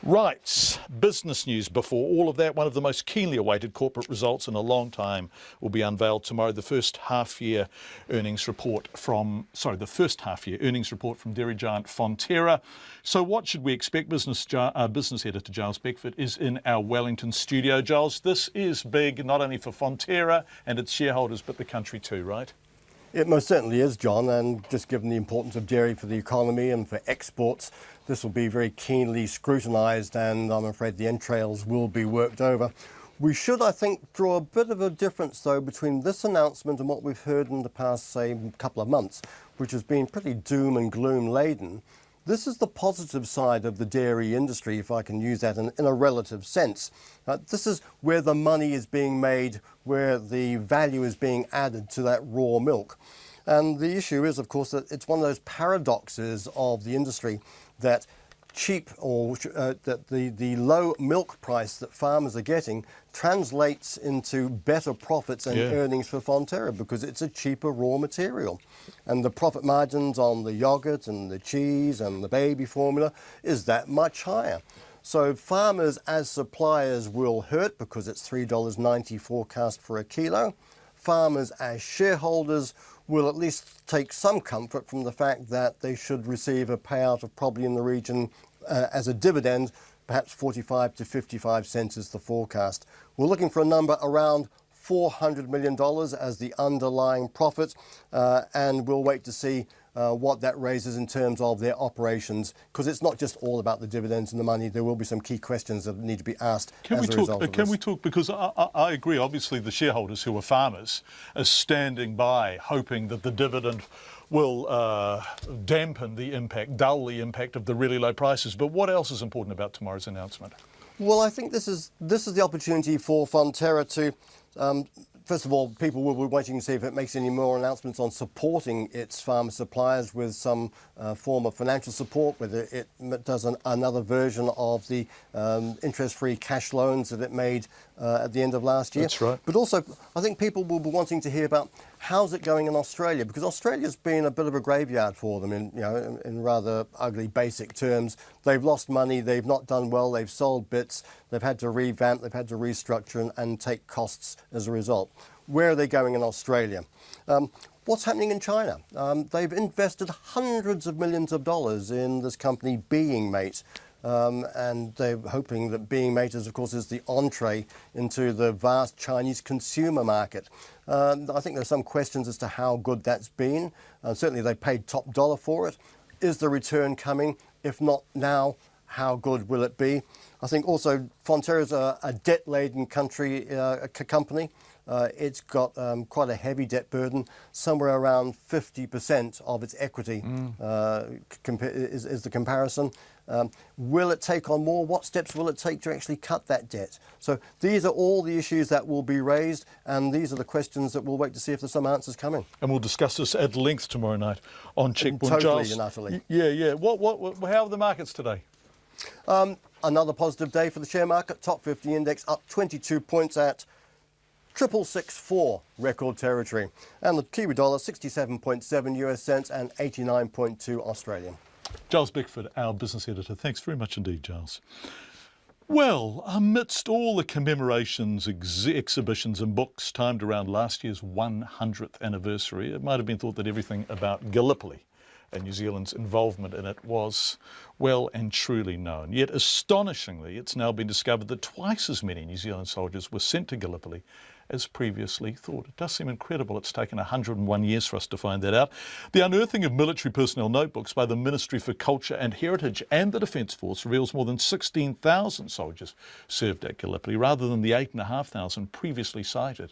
Right, business news before all of that. One of the most keenly awaited corporate results in a long time will be unveiled tomorrow. The first half-year earnings report from dairy giant Fonterra. So what should we expect? Business editor Giles Beckford is in our Wellington studio. Giles, this is big, not only for Fonterra and its shareholders, but the country too, right? It most certainly is, John, and just given the importance of dairy for the economy and for exports, this will be very keenly scrutinised, and I'm afraid the entrails will be worked over. We should, I think, draw a bit of a difference, though, between this announcement and what we've heard in the past, say, couple of months, which has been pretty doom and gloom laden. This is the positive side of the dairy industry, if I can use that in a relative sense. This is where the money is being made, where the value is being added to that raw milk. And the issue is, of course, that it's one of those paradoxes of the industry that that the low milk price that farmers are getting translates into better profits and earnings for Fonterra because it's a cheaper raw material. And the profit margins on the yoghurt and the cheese and the baby formula is that much higher. So farmers as suppliers will hurt because it's $3.90 forecast for a kilo. Farmers as shareholders will at least take some comfort from the fact that they should receive a payout of probably in the region as a dividend, perhaps 45 to 55 cents is the forecast. We're looking for a number around $400 million as the underlying profit, and we'll wait to see what that raises in terms of their operations, because it's not just all about the dividends and the money. There will be some key questions that need to be asked as a result of this. Can we talk, because I agree, obviously the shareholders who are farmers are standing by hoping that the dividend will dampen the impact, dull the impact of the really low prices. But what else is important about tomorrow's announcement? Well, I think this is the opportunity for Fonterra to, first of all, people will be waiting to see if it makes any more announcements on supporting its farmer suppliers with some form of financial support, whether it does another version of the interest-free cash loans that it made at the end of last year. That's right. But also, I think people will be wanting to hear about how's it going in Australia, because Australia's been a bit of a graveyard for them in rather ugly basic terms. They've lost money, they've not done well, they've sold bits, they've had to revamp, they've had to restructure and take costs as a result. Where are they going in Australia? What's happening in China? They've invested hundreds of millions of dollars in this company, Being Mate. And they're hoping that Being Mate is, of course, is the entree into the vast Chinese consumer market. I think there's some questions as to how good that's been. Certainly they paid top dollar for it. Is the return coming? If not now, how good will it be? I think also Fonterra is a debt-laden company. It's got quite a heavy debt burden. Somewhere around 50% of its equity is the comparison. Will it take on more? What steps will it take to actually cut that debt? So these are all the issues that will be raised, and these are the questions that we'll wait to see if there's some answers coming. And we'll discuss this at length tomorrow night on Checkpoint. Totally and utterly. Yeah. How are the markets today? Another positive day for the share market. Top 50 index up 22 points at 664 record territory. And the Kiwi dollar 67.7 US cents and 89.2 Australian. Giles Beckford, our business editor. Thanks very much indeed, Giles. Well, amidst all the commemorations, exhibitions and books timed around last year's 100th anniversary, it might have been thought that everything about Gallipoli and New Zealand's involvement in it was well and truly known. Yet astonishingly, it's now been discovered that twice as many New Zealand soldiers were sent to Gallipoli as previously thought. It does seem incredible. It's taken 101 years for us to find that out. The unearthing of military personnel notebooks by the Ministry for Culture and Heritage and the Defence Force reveals more than 16,000 soldiers served at Gallipoli, rather than the 8,500 previously cited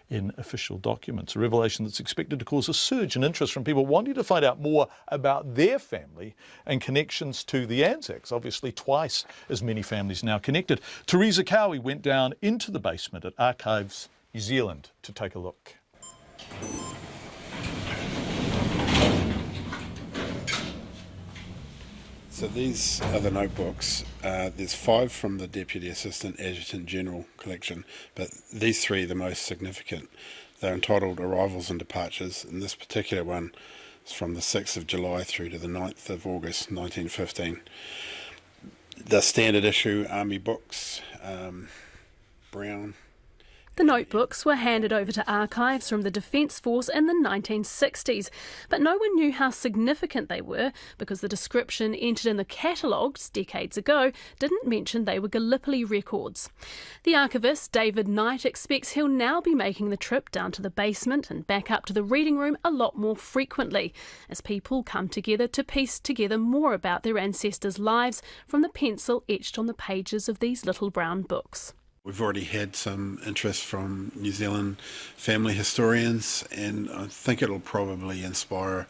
in official documents. A revelation that's expected to cause a surge in interest from people wanting to find out more about their family and connections to the Anzacs. Obviously, twice as many families now connected. Teresa Cowie went down into the basement at Archives New Zealand to take a look. So these are the notebooks. There's 5 from the Deputy Assistant Adjutant General collection, but these 3 are the most significant. They're entitled Arrivals and Departures, and this particular one is from the 6th of July through to the 9th of August 1915. The standard issue Army books, brown. The notebooks were handed over to archives from the Defence Force in the 1960s, but no one knew how significant they were because the description entered in the catalogues decades ago didn't mention they were Gallipoli records. The archivist, David Knight, expects he'll now be making the trip down to the basement and back up to the reading room a lot more frequently, as people come together to piece together more about their ancestors' lives from the pencil etched on the pages of these little brown books. We've already had some interest from New Zealand family historians, and I think it'll probably inspire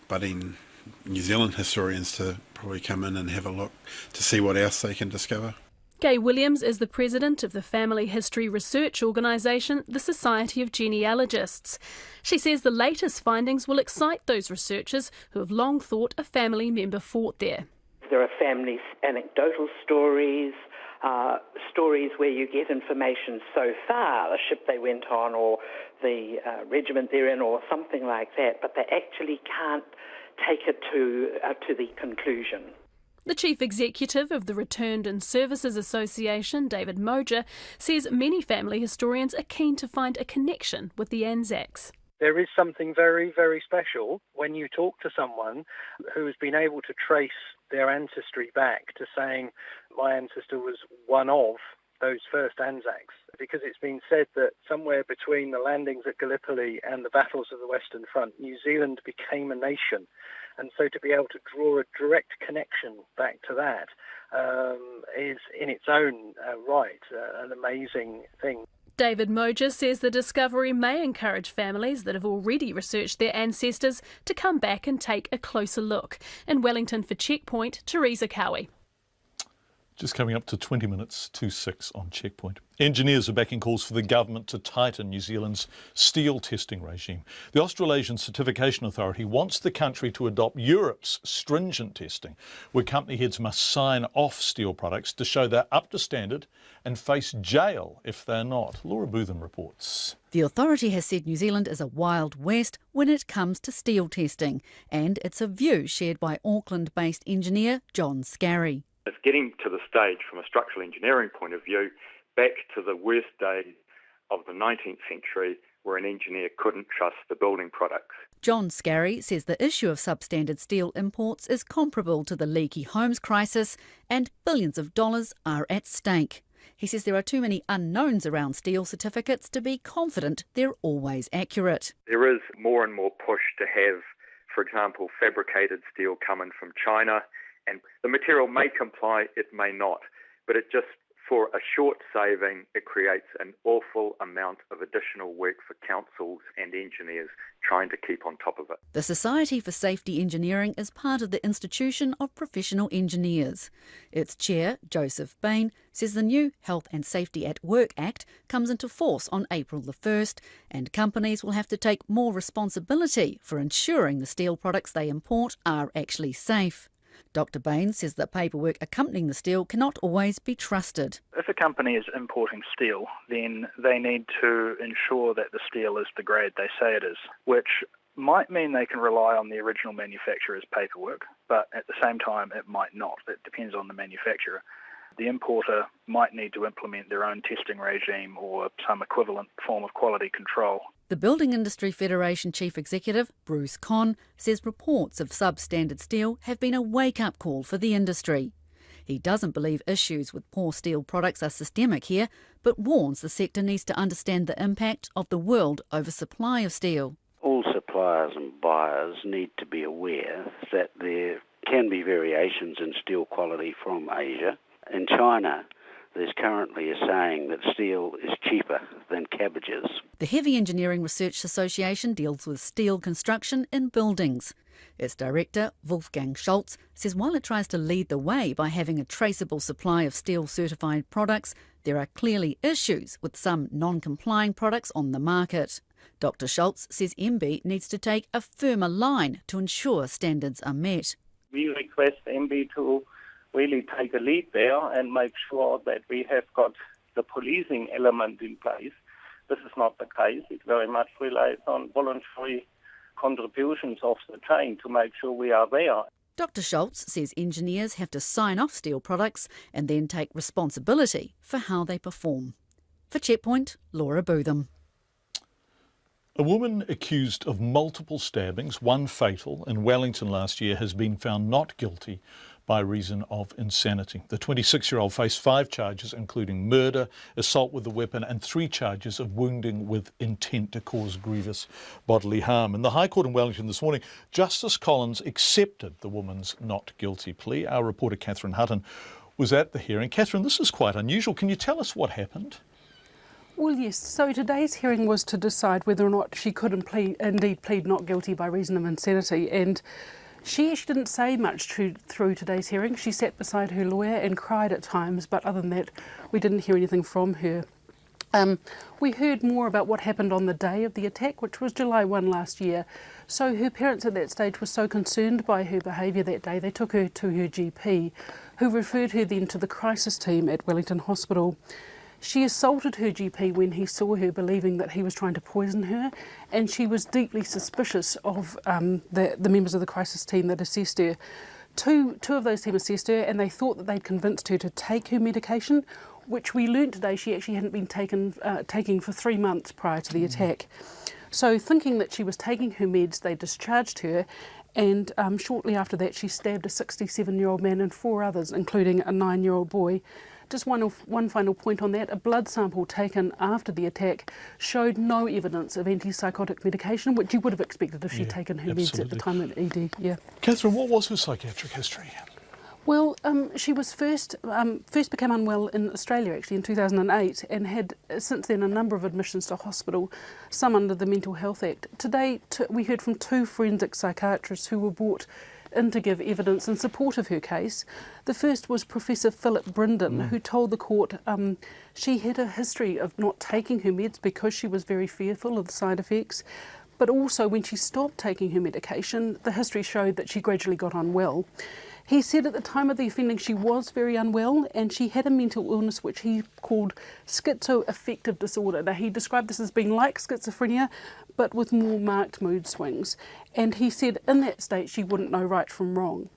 budding New Zealand historians to probably come in and have a look to see what else they can discover. Gay Williams is the president of the family history research organisation, the Society of Genealogists. She says the latest findings will excite those researchers who have long thought a family member fought there. There are family anecdotal stories, stories where you get information so far, the ship they went on or the regiment they're in or something like that, but they actually can't take it to the conclusion. The chief executive of the Returned and Services Association, David Moja, says many family historians are keen to find a connection with the Anzacs. There is something very, very special when you talk to someone who has been able to trace their ancestry back to saying, my ancestor was one of those first Anzacs, because it's been said that somewhere between the landings at Gallipoli and the battles of the Western Front, New Zealand became a nation. And so to be able to draw a direct connection back to that is in its own right an amazing thing. David Moger says the discovery may encourage families that have already researched their ancestors to come back and take a closer look. In Wellington for Checkpoint, Teresa Cowie. Just coming up to 20 minutes to 6 on Checkpoint. Engineers are backing calls for the government to tighten New Zealand's steel testing regime. The Australasian Certification Authority wants the country to adopt Europe's stringent testing, where company heads must sign off steel products to show they're up to standard and face jail if they're not. Laura Bootham reports. The authority has said New Zealand is a wild west when it comes to steel testing, and it's a view shared by Auckland-based engineer John Campbell. It's getting to the stage from a structural engineering point of view back to the worst days of the 19th century where an engineer couldn't trust the building products. John Campbell says the issue of substandard steel imports is comparable to the leaky homes crisis and billions of dollars are at stake. He says there are too many unknowns around steel certificates to be confident they're always accurate. There is more and more push to have, for example, fabricated steel coming from China, and the material may comply, it may not, but it just, for a short saving, it creates an awful amount of additional work for councils and engineers trying to keep on top of it. The Society for Safety Engineering is part of the Institution of Professional Engineers. Its chair, Joseph Bain, says the new Health and Safety at Work Act comes into force on April the 1st, and companies will have to take more responsibility for ensuring the steel products they import are actually safe. Dr Bain says that paperwork accompanying the steel cannot always be trusted. If a company is importing steel, then they need to ensure that the steel is the grade they say it is, which might mean they can rely on the original manufacturer's paperwork, but at the same time it might not. It depends on the manufacturer. The importer might need to implement their own testing regime or some equivalent form of quality control. The Building Industry Federation Chief Executive, Bruce Conn, says reports of substandard steel have been a wake-up call for the industry. He doesn't believe issues with poor steel products are systemic here, but warns the sector needs to understand the impact of the world oversupply of steel. All suppliers and buyers need to be aware that there can be variations in steel quality from Asia. In China, there's currently a saying that steel is cheaper than cabbages. The Heavy Engineering Research Association deals with steel construction in buildings. Its director, Wolfgang Schultz, says while it tries to lead the way by having a traceable supply of steel-certified products, there are clearly issues with some non-complying products on the market. Dr Schultz says MB needs to take a firmer line to ensure standards are met. We request MB to really take a lead there and make sure that we have got the policing element in place. This is not the case. It very much relies on voluntary contributions off the chain to make sure we are there. Dr Schultz says engineers have to sign off steel products and then take responsibility for how they perform. For Checkpoint, Laura Bootham. A woman accused of multiple stabbings, one fatal, in Wellington last year has been found not guilty by reason of insanity. The 26-year-old faced 5 charges, including murder, assault with a weapon and 3 charges of wounding with intent to cause grievous bodily harm. In the High Court in Wellington this morning, Justice Collins accepted the woman's not guilty plea. Our reporter Catherine Hutton was at the hearing. Catherine, this is quite unusual. Can you tell us what happened? Well, yes. So today's hearing was to decide whether or not she could indeed plead not guilty by reason of insanity, and she actually didn't say much through today's hearing. She sat beside her lawyer and cried at times, but other than that, we didn't hear anything from her. We heard more about what happened on the day of the attack, which was July 1 last year. So her parents at that stage were so concerned by her behaviour that day, they took her to her GP, who referred her then to the crisis team at Wellington Hospital. She assaulted her GP when he saw her, believing that he was trying to poison her, and she was deeply suspicious of the members of the crisis team that assessed her. Two of those team assessed her, and they thought that they'd convinced her to take her medication, which we learnt today she actually hadn't been taking for 3 months prior to the attack. So thinking that she was taking her meds, they discharged her, and shortly after that she stabbed a 67-year-old man and 4 others, including a 9-year-old boy, Just one final point on that. A blood sample taken after the attack showed no evidence of antipsychotic medication, which you would have expected if she'd taken her meds at the time of ED. Yeah. Catherine, what was her psychiatric history? Well, she was first became unwell in Australia actually in 2008 and had since then a number of admissions to hospital, some under the Mental Health Act. Today we heard from 2 forensic psychiatrists who were brought in to give evidence in support of her case. The first was Professor Philip Brinden, who told the court she had a history of not taking her meds because she was very fearful of the side effects. But also when she stopped taking her medication, the history showed that she gradually got unwell. He said at the time of the offending she was very unwell and she had a mental illness which he called schizoaffective disorder. Now he described this as being like schizophrenia but with more marked mood swings. And he said in that state she wouldn't know right from wrong.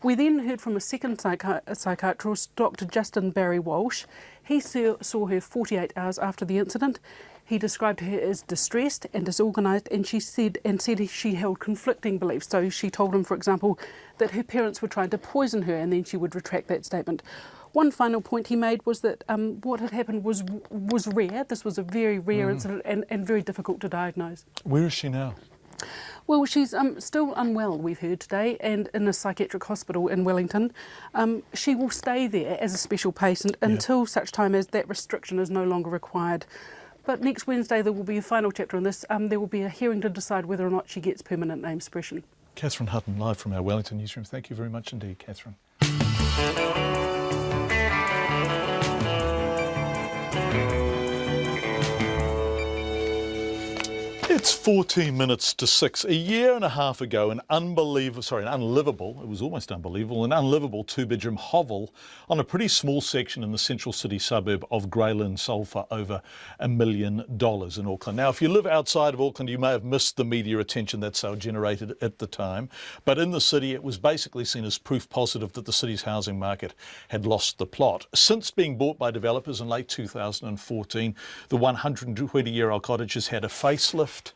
We then heard from a second psychiatrist, Dr. Justin Barry Walsh. He saw her 48 hours after the incident. He described her as distressed and disorganised, and said she held conflicting beliefs. So she told him, for example, that her parents were trying to poison her, and then she would retract that statement. One final point he made was that what had happened was rare. This was a very rare incident and very difficult to diagnose. Where is she now? Well, she's still unwell, we've heard today, and in a psychiatric hospital in Wellington. She will stay there as a special patient until such time as that restriction is no longer required. But next Wednesday there will be a final chapter on this. There will be a hearing to decide whether or not she gets permanent name suppression. Catherine Hutton, live from our Wellington newsroom. Thank you very much indeed, Catherine. It's 14 minutes to 6. A year and a half ago, an unlivable, it was almost unbelievable, an unlivable 2-bedroom hovel on a pretty small section in the central city suburb of Greylyn sold for over $1 million in Auckland. Now, if you live outside of Auckland, you may have missed the media attention that sale generated at the time. But in the city, it was basically seen as proof positive that the city's housing market had lost the plot. Since being bought by developers in late 2014, the 120-year-old cottage has had a facelift.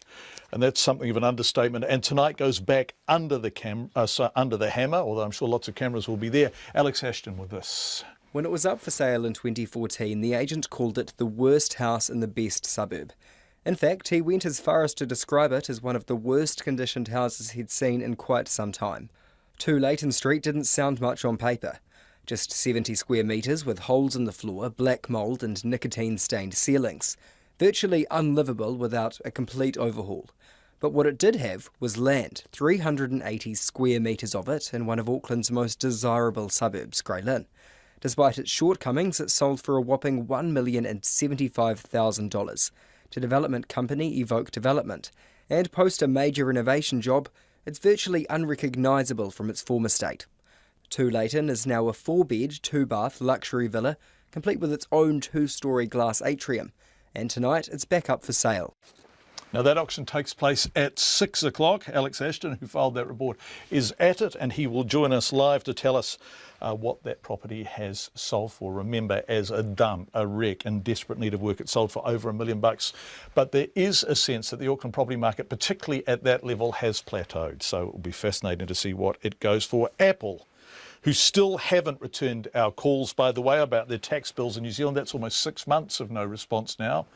And that's something of an understatement. And tonight goes back under the hammer, although I'm sure lots of cameras will be there. Alex Ashton with this. When it was up for sale in 2014, the agent called it the worst house in the best suburb. In fact, he went as far as to describe it as one of the worst conditioned houses he'd seen in quite some time. 2 Leighton Street didn't sound much on paper. Just 70 square metres with holes in the floor, black mould and nicotine-stained ceilings. Virtually unlivable without a complete overhaul. But what it did have was land, 380 square metres of it in one of Auckland's most desirable suburbs, Greylyn. Despite its shortcomings, it sold for a whopping $1,075,000 to development company Evoke Development. And post a major renovation job, it's virtually unrecognisable from its former state. 2 Leighton is now a 4-bed, 2-bath luxury villa, complete with its own 2-storey glass atrium. And tonight it's back up for sale. Now that auction takes place at 6 o'clock. Alex Ashton, who filed that report, is at it and he will join us live to tell us what that property has sold for. Remember, as a dump, a wreck, in desperate need of work, it sold for over $1 million. But there is a sense that the Auckland property market, particularly at that level, has plateaued. So it will be fascinating to see what it goes for. Apple, who still haven't returned our calls, by the way, about their tax bills in New Zealand. That's almost 6 months of no response now.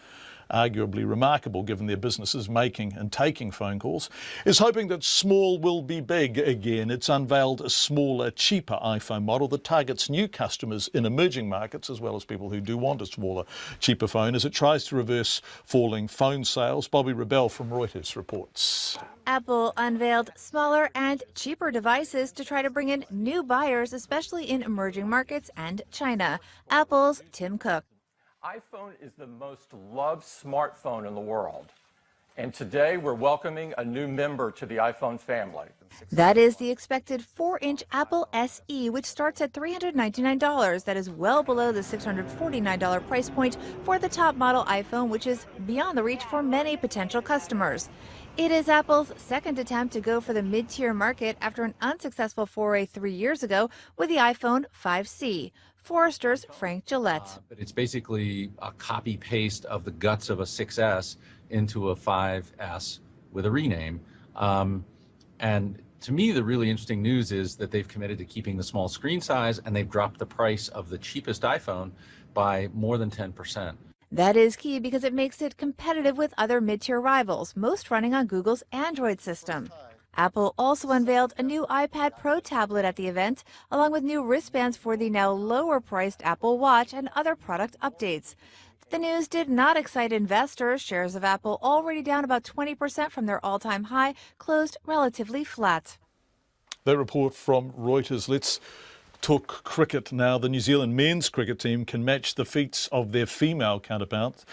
Arguably remarkable given their businesses making and taking phone calls, is hoping that small will be big again. It's unveiled a smaller, cheaper iPhone model that targets new customers in emerging markets as well as people who do want a smaller, cheaper phone as it tries to reverse falling phone sales. Bobby Rebell from Reuters reports. Apple unveiled smaller and cheaper devices to try to bring in new buyers, especially in emerging markets and China. Apple's Tim Cook. iPhone is the most loved smartphone in the world. And today we're welcoming a new member to the iPhone family. That is the expected 4-inch Apple SE, which starts at $399. That is well below the $649 price point for the top model iPhone, which is beyond the reach for many potential customers. It is Apple's second attempt to go for the mid-tier market after an unsuccessful foray 3 years ago with the iPhone 5C. Forrester's Frank Gillette. But it's basically a copy-paste of the guts of a 6S into a 5S with a rename. And To me, the really interesting news is that they've committed to keeping the small screen size, and they've dropped the price of the cheapest iPhone by more than 10%. That is key because it makes it competitive with other mid-tier rivals, most running on Google's Android system. Apple also unveiled a new iPad Pro tablet at the event, along with new wristbands for the now lower-priced Apple Watch and other product updates. The news did not excite investors. Shares of Apple, already down about 20% from their all-time high, closed relatively flat. That report from Reuters. Let's talk cricket now. The New Zealand men's cricket team can match the feats of their female counterparts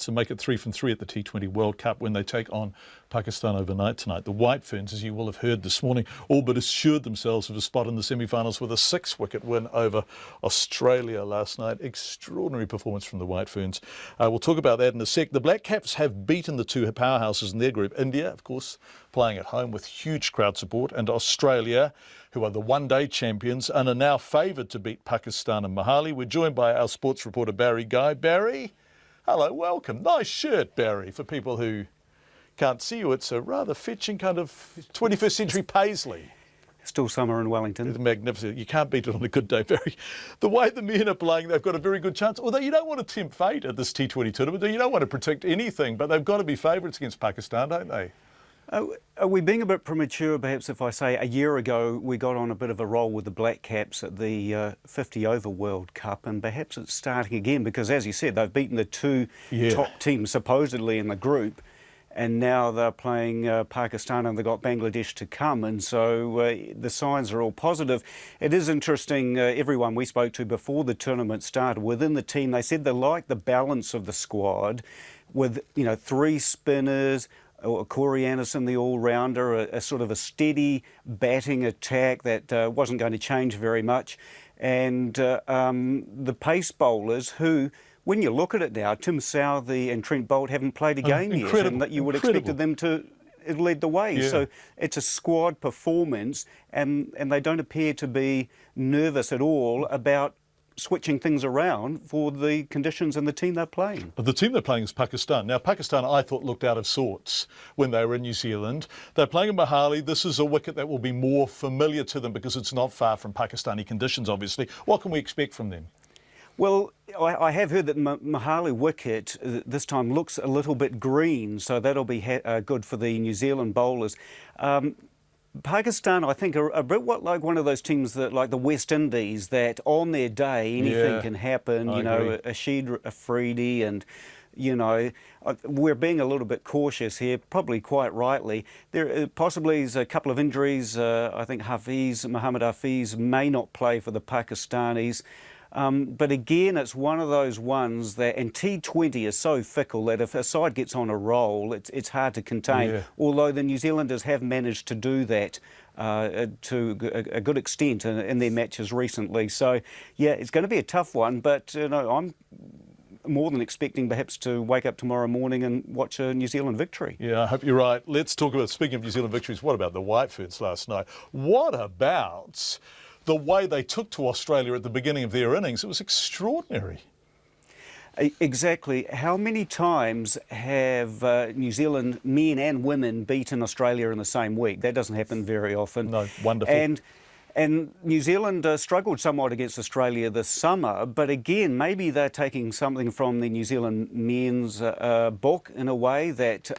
and make it 3 from 3 at the T20 World Cup when they take on Pakistan overnight tonight. The White Ferns, as you will have heard this morning, all but assured themselves of a spot in the semi-finals with a 6-wicket win over Australia last night. Extraordinary performance from the White Ferns. We'll talk about that in a sec. The Black Caps have beaten the two powerhouses in their group. India, of course, playing at home with huge crowd support, and Australia, who are the one-day champions and are now favoured to beat Pakistan and Mohali. We're joined by our sports reporter, Barry Guy. Barry, hello, welcome. Nice shirt, Barry, for people who can't see you. It's a rather fetching kind of 21st century paisley. Still summer in Wellington. It's magnificent. You can't beat it on a good day, Barry. The way the men are playing, they've got a very good chance. Although you don't want to tempt fate at this T20 tournament. You don't want to predict anything, but they've got to be favourites against Pakistan, don't they? Are we being a bit premature, perhaps, if I say a year ago we got on a bit of a roll with the Black Caps at the 50 over World Cup, and perhaps it's starting again because, as you said, they've beaten the two top teams supposedly in the group, and now they're playing Pakistan and they've got Bangladesh to come, and so the signs are all positive. It is interesting, everyone we spoke to before the tournament started within the team, they said they like the balance of the squad with, 3 spinners, Corey Anderson, the all-rounder, a sort of a steady batting attack that wasn't going to change very much. And the pace bowlers who, when you look at it now, Tim Southey and Trent Boult haven't played a game yet, and that you would have expected them to lead the way. Yeah. So it's a squad performance, and they don't appear to be nervous at all about switching things around for the conditions and the team they're playing. The team they're playing is Pakistan. Now, Pakistan, I thought, looked out of sorts when they were in New Zealand. They're playing in Mohali. This is a wicket that will be more familiar to them because it's not far from Pakistani conditions, obviously. What can we expect from them? Well, I have heard that Mohali wicket this time looks a little bit green, so that'll be good for the New Zealand bowlers. Pakistan, I think, are a bit like one of those teams that, like the West Indies, that on their day anything can happen. I agree. Rashid Afridi, and we're being a little bit cautious here, probably quite rightly. There possibly is a couple of injuries. I think Mohammad Hafiz may not play for the Pakistanis. But again, it's one of those ones that, and T20 is so fickle that if a side gets on a roll, it's hard to contain. Yeah. Although the New Zealanders have managed to do that to a good extent in their matches recently. So, yeah, it's going to be a tough one, but I'm more than expecting perhaps to wake up tomorrow morning and watch a New Zealand victory. Yeah, I hope you're right. Let's talk about, speaking of New Zealand victories, what about the White Ferns last night? What about the way they took to Australia at the beginning of their innings? It was extraordinary. Exactly. How many times have New Zealand men and women beaten Australia in the same week? That doesn't happen very often. No, wonderful. And New Zealand struggled somewhat against Australia this summer, but again, maybe they're taking something from the New Zealand men's book in a way that,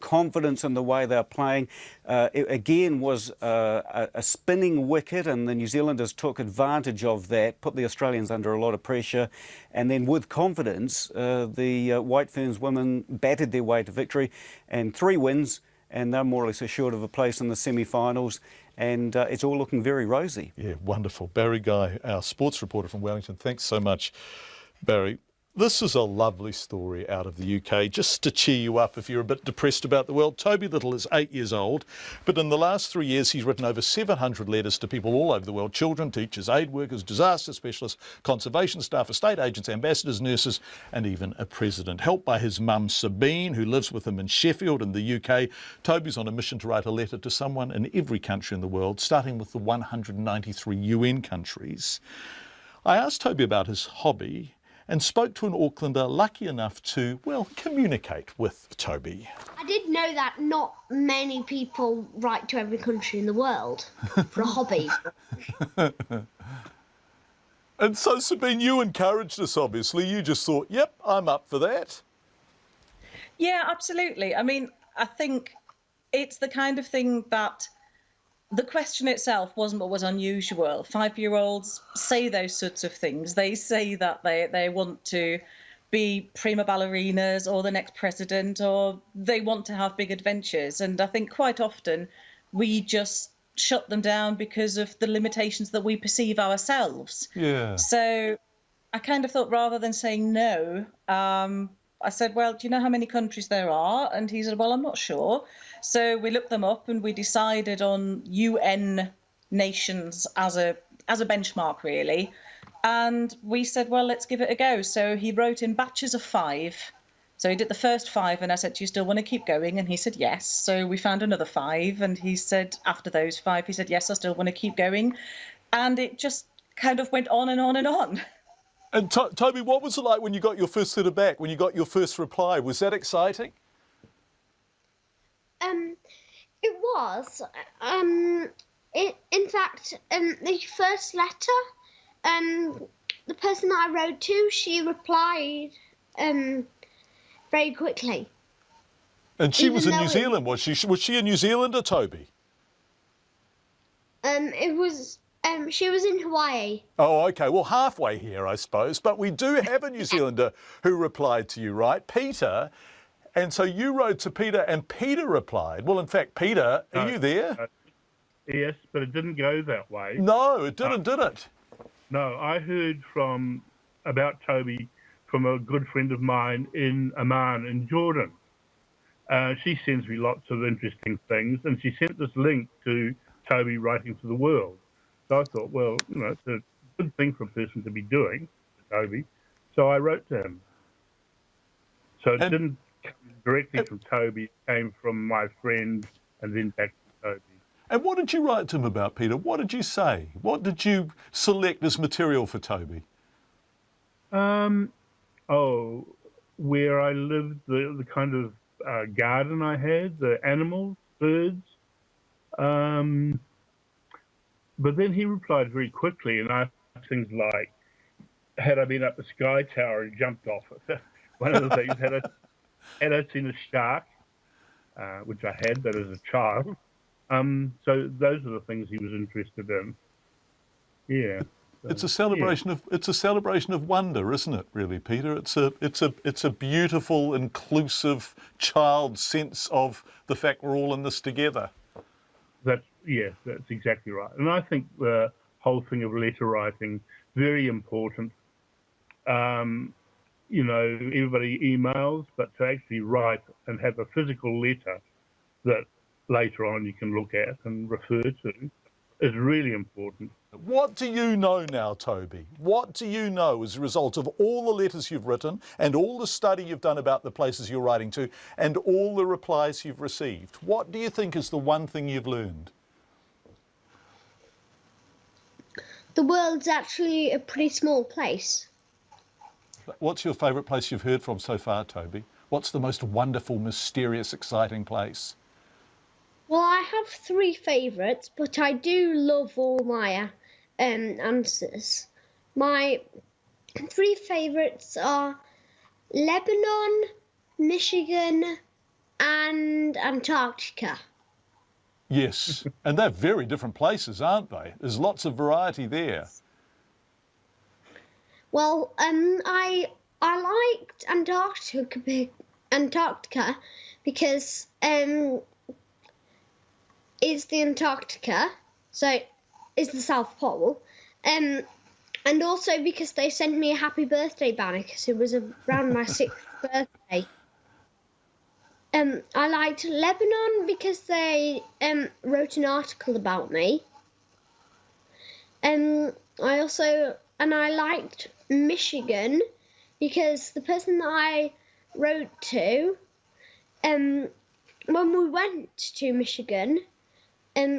confidence in the way they're playing. It again was a spinning wicket, and the New Zealanders took advantage of that, put the Australians under a lot of pressure, and then with confidence, the White Ferns women batted their way to victory, and 3 wins, and they're more or less assured of a place in the semi-finals. And it's all looking very rosy. Yeah, wonderful. Barry Guy, our sports reporter from Wellington. Thanks so much, Barry. This is a lovely story out of the UK, just to cheer you up if you're a bit depressed about the world. Toby Little is 8 years old, but in the last 3 years he's written over 700 letters to people all over the world: children, teachers, aid workers, disaster specialists, conservation staff, estate agents, ambassadors, nurses, and even a president. Helped by his mum Sabine, who lives with him in Sheffield in the UK, Toby's on a mission to write a letter to someone in every country in the world, starting with the 193 UN countries. I asked Toby about his hobby and spoke to an Aucklander lucky enough to, well, communicate with Toby. I did know that not many people write to every country in the world for a hobby. And so, Sabine, you encouraged us, obviously. You just thought, yep, I'm up for that. Yeah, absolutely. I mean, I think it's the kind of thing that the question itself wasn't what was unusual. 5-year-olds say those sorts of things. They say that they want to be prima ballerinas or the next president, or they want to have big adventures. And I think quite often we just shut them down because of the limitations that we perceive ourselves. Yeah. So I kind of thought, rather than saying no, I said, well, do you know how many countries there are? And he said, well, I'm not sure. So we looked them up and we decided on UN nations as a benchmark, really. And we said, well, let's give it a go. So he wrote in batches of 5. So he did the first 5 and I said, do you still want to keep going? And he said, yes. So we found another 5 and he said, after those 5, he said, yes, I still want to keep going. And it just kind of went on and on and on. And Toby, what was it like when you got your first letter back, when you got your first reply? Was that exciting? It was. In fact, the first letter, the person that I wrote to, she replied very quickly. And she was in New Zealand, was she? Was she a New Zealander, Toby? She was in Hawaii. Oh, OK. Well, halfway here, I suppose. But we do have a New Zealander who replied to you, right? Peter. And so you wrote to Peter and Peter replied. Well, in fact, Peter, are you there? Yes, but it didn't go that way. No, it didn't, did it? No, I heard about Toby from a good friend of mine in Amman in Jordan. She sends me lots of interesting things, and she sent this link to Toby writing to the world. So I thought, well, it's a good thing for a person to be doing, Toby. So I wrote to him. So it didn't come directly from Toby, it came from my friend and then back to Toby. And what did you write to him about, Peter? What did you say? What did you select as material for Toby? Where I lived, the kind of garden I had, the animals, birds. But then he replied very quickly and asked things like, had I been up the Sky Tower and jumped off it? One of the things, had I seen a shark, which I had, but as a child. So those are the things he was interested in. Yeah. So, it's a celebration of wonder, isn't it? Really, Peter. It's a beautiful, inclusive child sense of the fact we're all in this together. That's exactly right. And I think the whole thing of letter writing very important. Everybody emails, but to actually write and have a physical letter that later on you can look at and refer to is really important. What do you know now, Toby? What do you know as a result of all the letters you've written and all the study you've done about the places you're writing to and all the replies you've received? What do you think is the one thing you've learned? The world's actually a pretty small place. What's your favourite place you've heard from so far, Toby? What's the most wonderful, mysterious, exciting place? Well, I have 3 favourites, but I do love all my answers. My 3 favourites are Lebanon, Michigan, and Antarctica. Yes, and they're very different places, aren't they? There's lots of variety there. Well, I liked Antarctica because it's the Antarctica, so it's the South Pole, and also because they sent me a happy birthday banner because it was around my 6th birthday. I liked Lebanon because they wrote an article about me. I liked Michigan because the person that I wrote to, when we went to Michigan,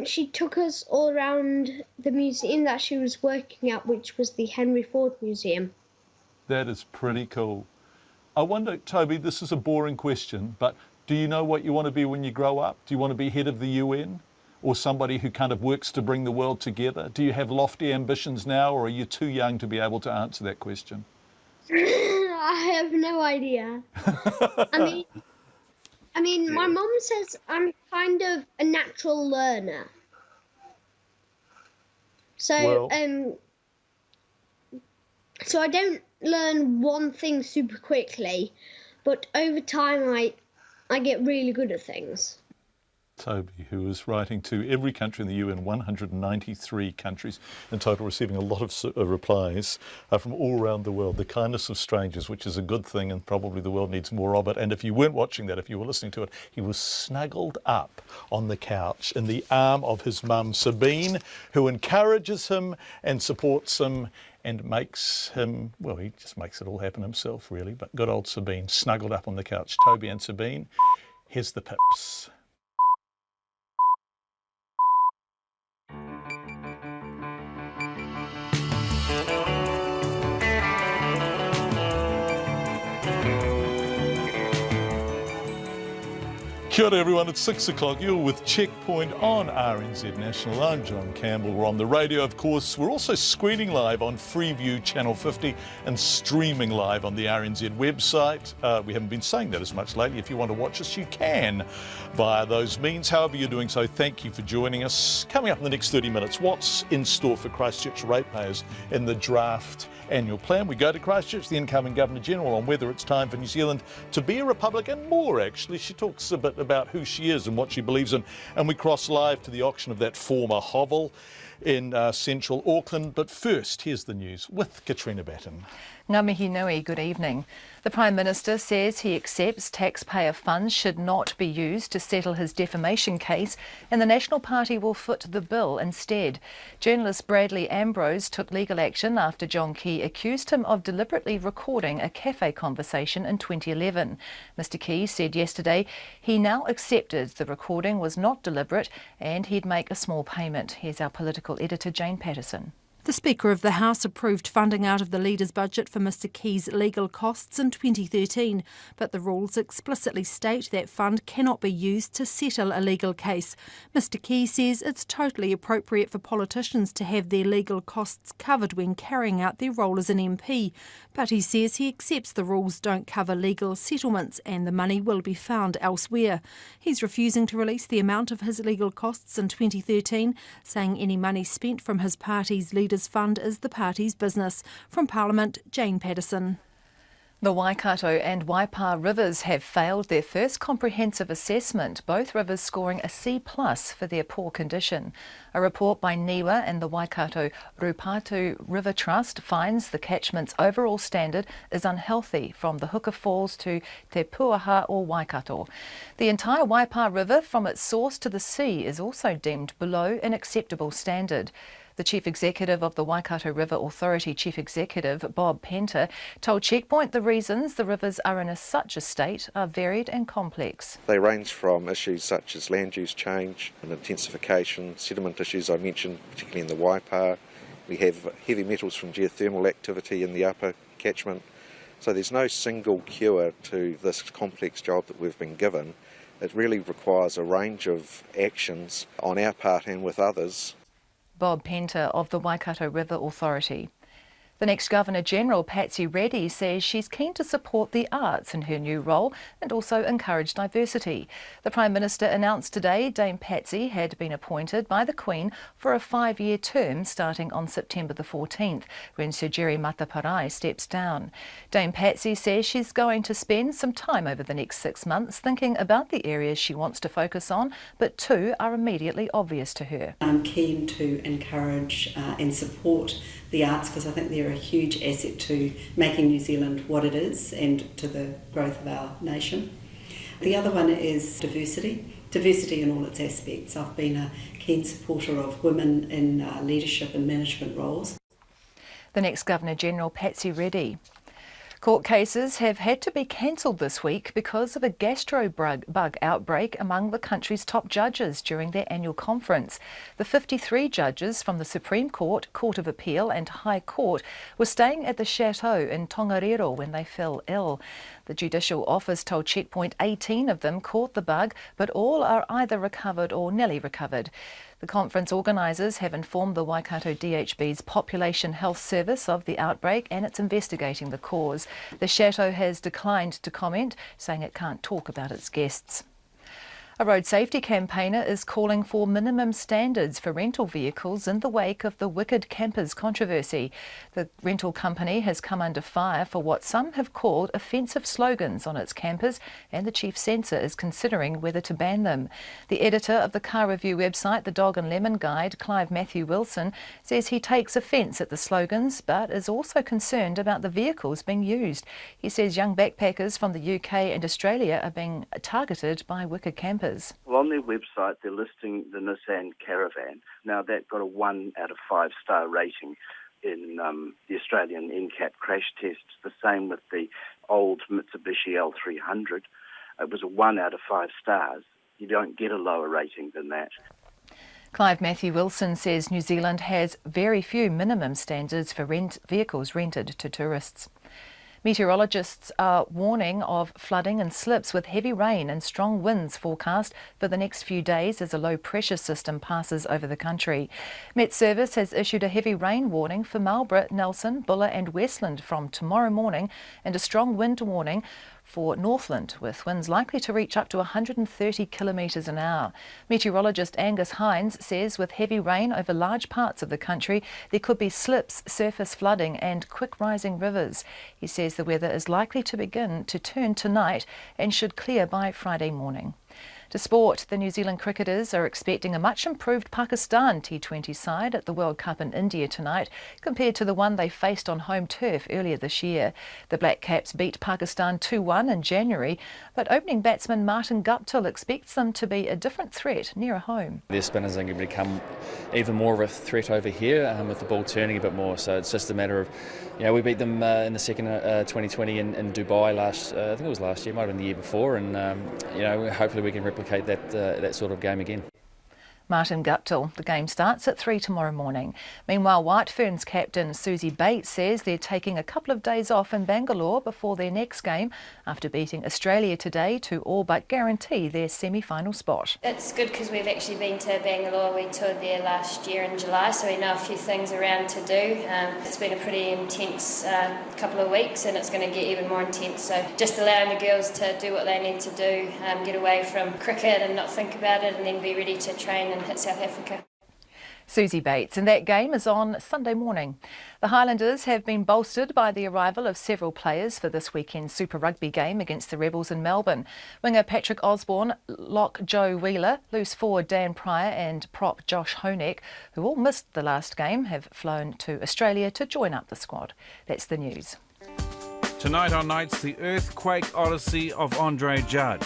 she took us all around the museum that she was working at, which was the Henry Ford Museum. That is pretty cool. I wonder, Toby, this is a boring question, but do you know what you want to be when you grow up? Do you want to be head of the UN or somebody who kind of works to bring the world together? Do you have lofty ambitions now, or are you too young to be able to answer that question? I have no idea. I mean, my mum says I'm kind of a natural learner. So, so I don't learn one thing super quickly, but over time I get really good at things. Toby, who is writing to every country in the UN, 193 countries in total, receiving a lot of replies from all around the world. The kindness of strangers, which is a good thing, and probably the world needs more of it. And if you weren't watching that, if you were listening to it, he was snuggled up on the couch in the arm of his mum, Sabine, who encourages him and supports him and makes him, well, he just makes it all happen himself, really. But good old Sabine, snuggled up on the couch. Toby and Sabine, here's the pips. Kia ora everyone, it's 6 o'clock. You're with Checkpoint on RNZ National. I'm John Campbell. We're on the radio, of course. We're also screening live on Freeview Channel 50 and streaming live on the RNZ website. We haven't been saying that as much lately. If you want to watch us, you can via those means. However you're doing so, thank you for joining us. Coming up in the next 30 minutes, what's in store for Christchurch ratepayers in the draft annual plan? We go to Christchurch, the incoming Governor-General, on whether it's time for New Zealand to be a republic, and more actually. She talks a bit about who she is and what she believes in, and we cross live to the auction of that former hovel in central Auckland. But first, here's the news with Katrina Batten. Ngā mihi nui, good evening. The Prime Minister says he accepts taxpayer funds should not be used to settle his defamation case, and the National Party will foot the bill instead. Journalist Bradley Ambrose took legal action after John Key accused him of deliberately recording a cafe conversation in 2011. Mr Key said yesterday he now accepted the recording was not deliberate and he'd make a small payment. Here's our political editor, Jane Patterson. The Speaker of the House approved funding out of the Leader's budget for Mr Key's legal costs in 2013, but the rules explicitly state that fund cannot be used to settle a legal case. Mr Key says it's totally appropriate for politicians to have their legal costs covered when carrying out their role as an MP, but he says he accepts the rules don't cover legal settlements and the money will be found elsewhere. He's refusing to release the amount of his legal costs in 2013, saying any money spent from his party's Leaders Fund is the party's business. From Parliament, Jane Patterson. The Waikato and Waipa rivers have failed their first comprehensive assessment, both rivers scoring a C+ for their poor condition. A report by NIWA and the Waikato Rupatu River Trust finds the catchment's overall standard is unhealthy from the Hooker Falls to Te Puaha or Waikato. The entire Waipa River from its source to the sea is also deemed below an acceptable standard. The Chief Executive of the Waikato River Authority, Chief Executive Bob Penter, told Checkpoint the reasons the rivers are in such a state are varied and complex. They range from issues such as land use change and intensification, sediment issues I mentioned, particularly in the Waipa. We have heavy metals from geothermal activity in the upper catchment. So there's no single cure to this complex job that we've been given. It really requires a range of actions on our part and with others. Bob Penter of the Waikato River Authority. The next Governor-General, Patsy Reddy, says she's keen to support the arts in her new role and also encourage diversity. The Prime Minister announced today Dame Patsy had been appointed by the Queen for a 5-year term starting on September the 14th, when Sir Jerry Mataparai steps down. Dame Patsy says she's going to spend some time over the next 6 months thinking about the areas she wants to focus on, but 2 are immediately obvious to her. I'm keen to encourage and support the arts because I think they're a huge asset to making New Zealand what it is and to the growth of our nation. The other one is diversity in all its aspects. I've been a keen supporter of women in leadership and management roles. The next Governor-General, Patsy Reddy. Court cases have had to be cancelled this week because of a gastro-bug outbreak among the country's top judges during their annual conference. The 53 judges from the Supreme Court, Court of Appeal and High Court were staying at the Chateau in Tongariro when they fell ill. The Judicial Office told Checkpoint 18 of them caught the bug, but all are either recovered or nearly recovered. The conference organisers have informed the Waikato DHB's Population Health Service of the outbreak and it's investigating the cause. The Chateau has declined to comment, saying it can't talk about its guests. A road safety campaigner is calling for minimum standards for rental vehicles in the wake of the Wicked Campers controversy. The rental company has come under fire for what some have called offensive slogans on its campers, and the chief censor is considering whether to ban them. The editor of the car review website The Dog and Lemon Guide, Clive Matthew Wilson, says he takes offence at the slogans but is also concerned about the vehicles being used. He says young backpackers from the UK and Australia are being targeted by Wicked Campers. Well, on their website, they're listing the Nissan Caravan. Now, that got a 1 out of 5 star rating in the Australian NCAP crash tests. The same with the old Mitsubishi L300. It was a 1 out of 5 stars. You don't get a lower rating than that. Clive Matthew Wilson says New Zealand has very few minimum standards for vehicles rented to tourists. Meteorologists are warning of flooding and slips with heavy rain and strong winds forecast for the next few days as a low pressure system passes over the country. Met Service has issued a heavy rain warning for Marlborough, Nelson, Buller and Westland from tomorrow morning and a strong wind warning for Northland, with winds likely to reach up to 130 kilometres an hour. Meteorologist Angus Hines says with heavy rain over large parts of the country, there could be slips, surface flooding and quick rising rivers. He says the weather is likely to begin to turn tonight and should clear by Friday morning. To sport, the New Zealand cricketers are expecting a much improved Pakistan T20 side at the World Cup in India tonight compared to the one they faced on home turf earlier this year. The Black Caps beat Pakistan 2-1 in January, but opening batsman Martin Guptill expects them to be a different threat nearer home. Their spinners are going to become even more of a threat over here with the ball turning a bit more, so it's just a matter of, we beat them in the second 2020 in Dubai I think it was last year, might have been the year before, and hopefully we can replicate that sort of game again. Martin Guptill. The game starts at 3 tomorrow morning. Meanwhile, White Ferns captain Susie Bates says they're taking a couple of days off in Bangalore before their next game after beating Australia today to all but guarantee their semi-final spot. It's good because we've actually been to Bangalore. We toured there last year in July, so we know a few things around to do. It's been a pretty intense couple of weeks and it's going to get even more intense. So just allowing the girls to do what they need to do, get away from cricket and not think about it and then be ready to train and hit South Africa. Susie Bates, and that game is on Sunday morning. The Highlanders have been bolstered by the arrival of several players for this weekend's Super Rugby game against the Rebels in Melbourne. Winger Patrick Osborne, lock Joe Wheeler, loose forward Dan Pryor and prop Josh Honeck, who all missed the last game, have flown to Australia to join up the squad. That's the news. Tonight on Nights, the earthquake odyssey of Andre Judd.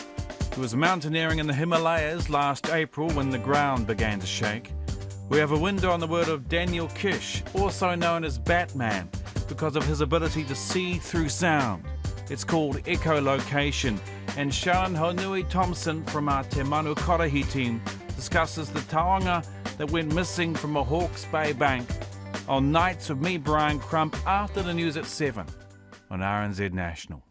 He was mountaineering in the Himalayas last April when the ground began to shake. We have a window on the world of Daniel Kish, also known as Batman, because of his ability to see through sound. It's called echolocation, and Sharon Honui Thompson from our Te Manu Korahi team discusses the taonga that went missing from a Hawke's Bay bank on Nights with me, Brian Crump, after the news at 7 on RNZ National.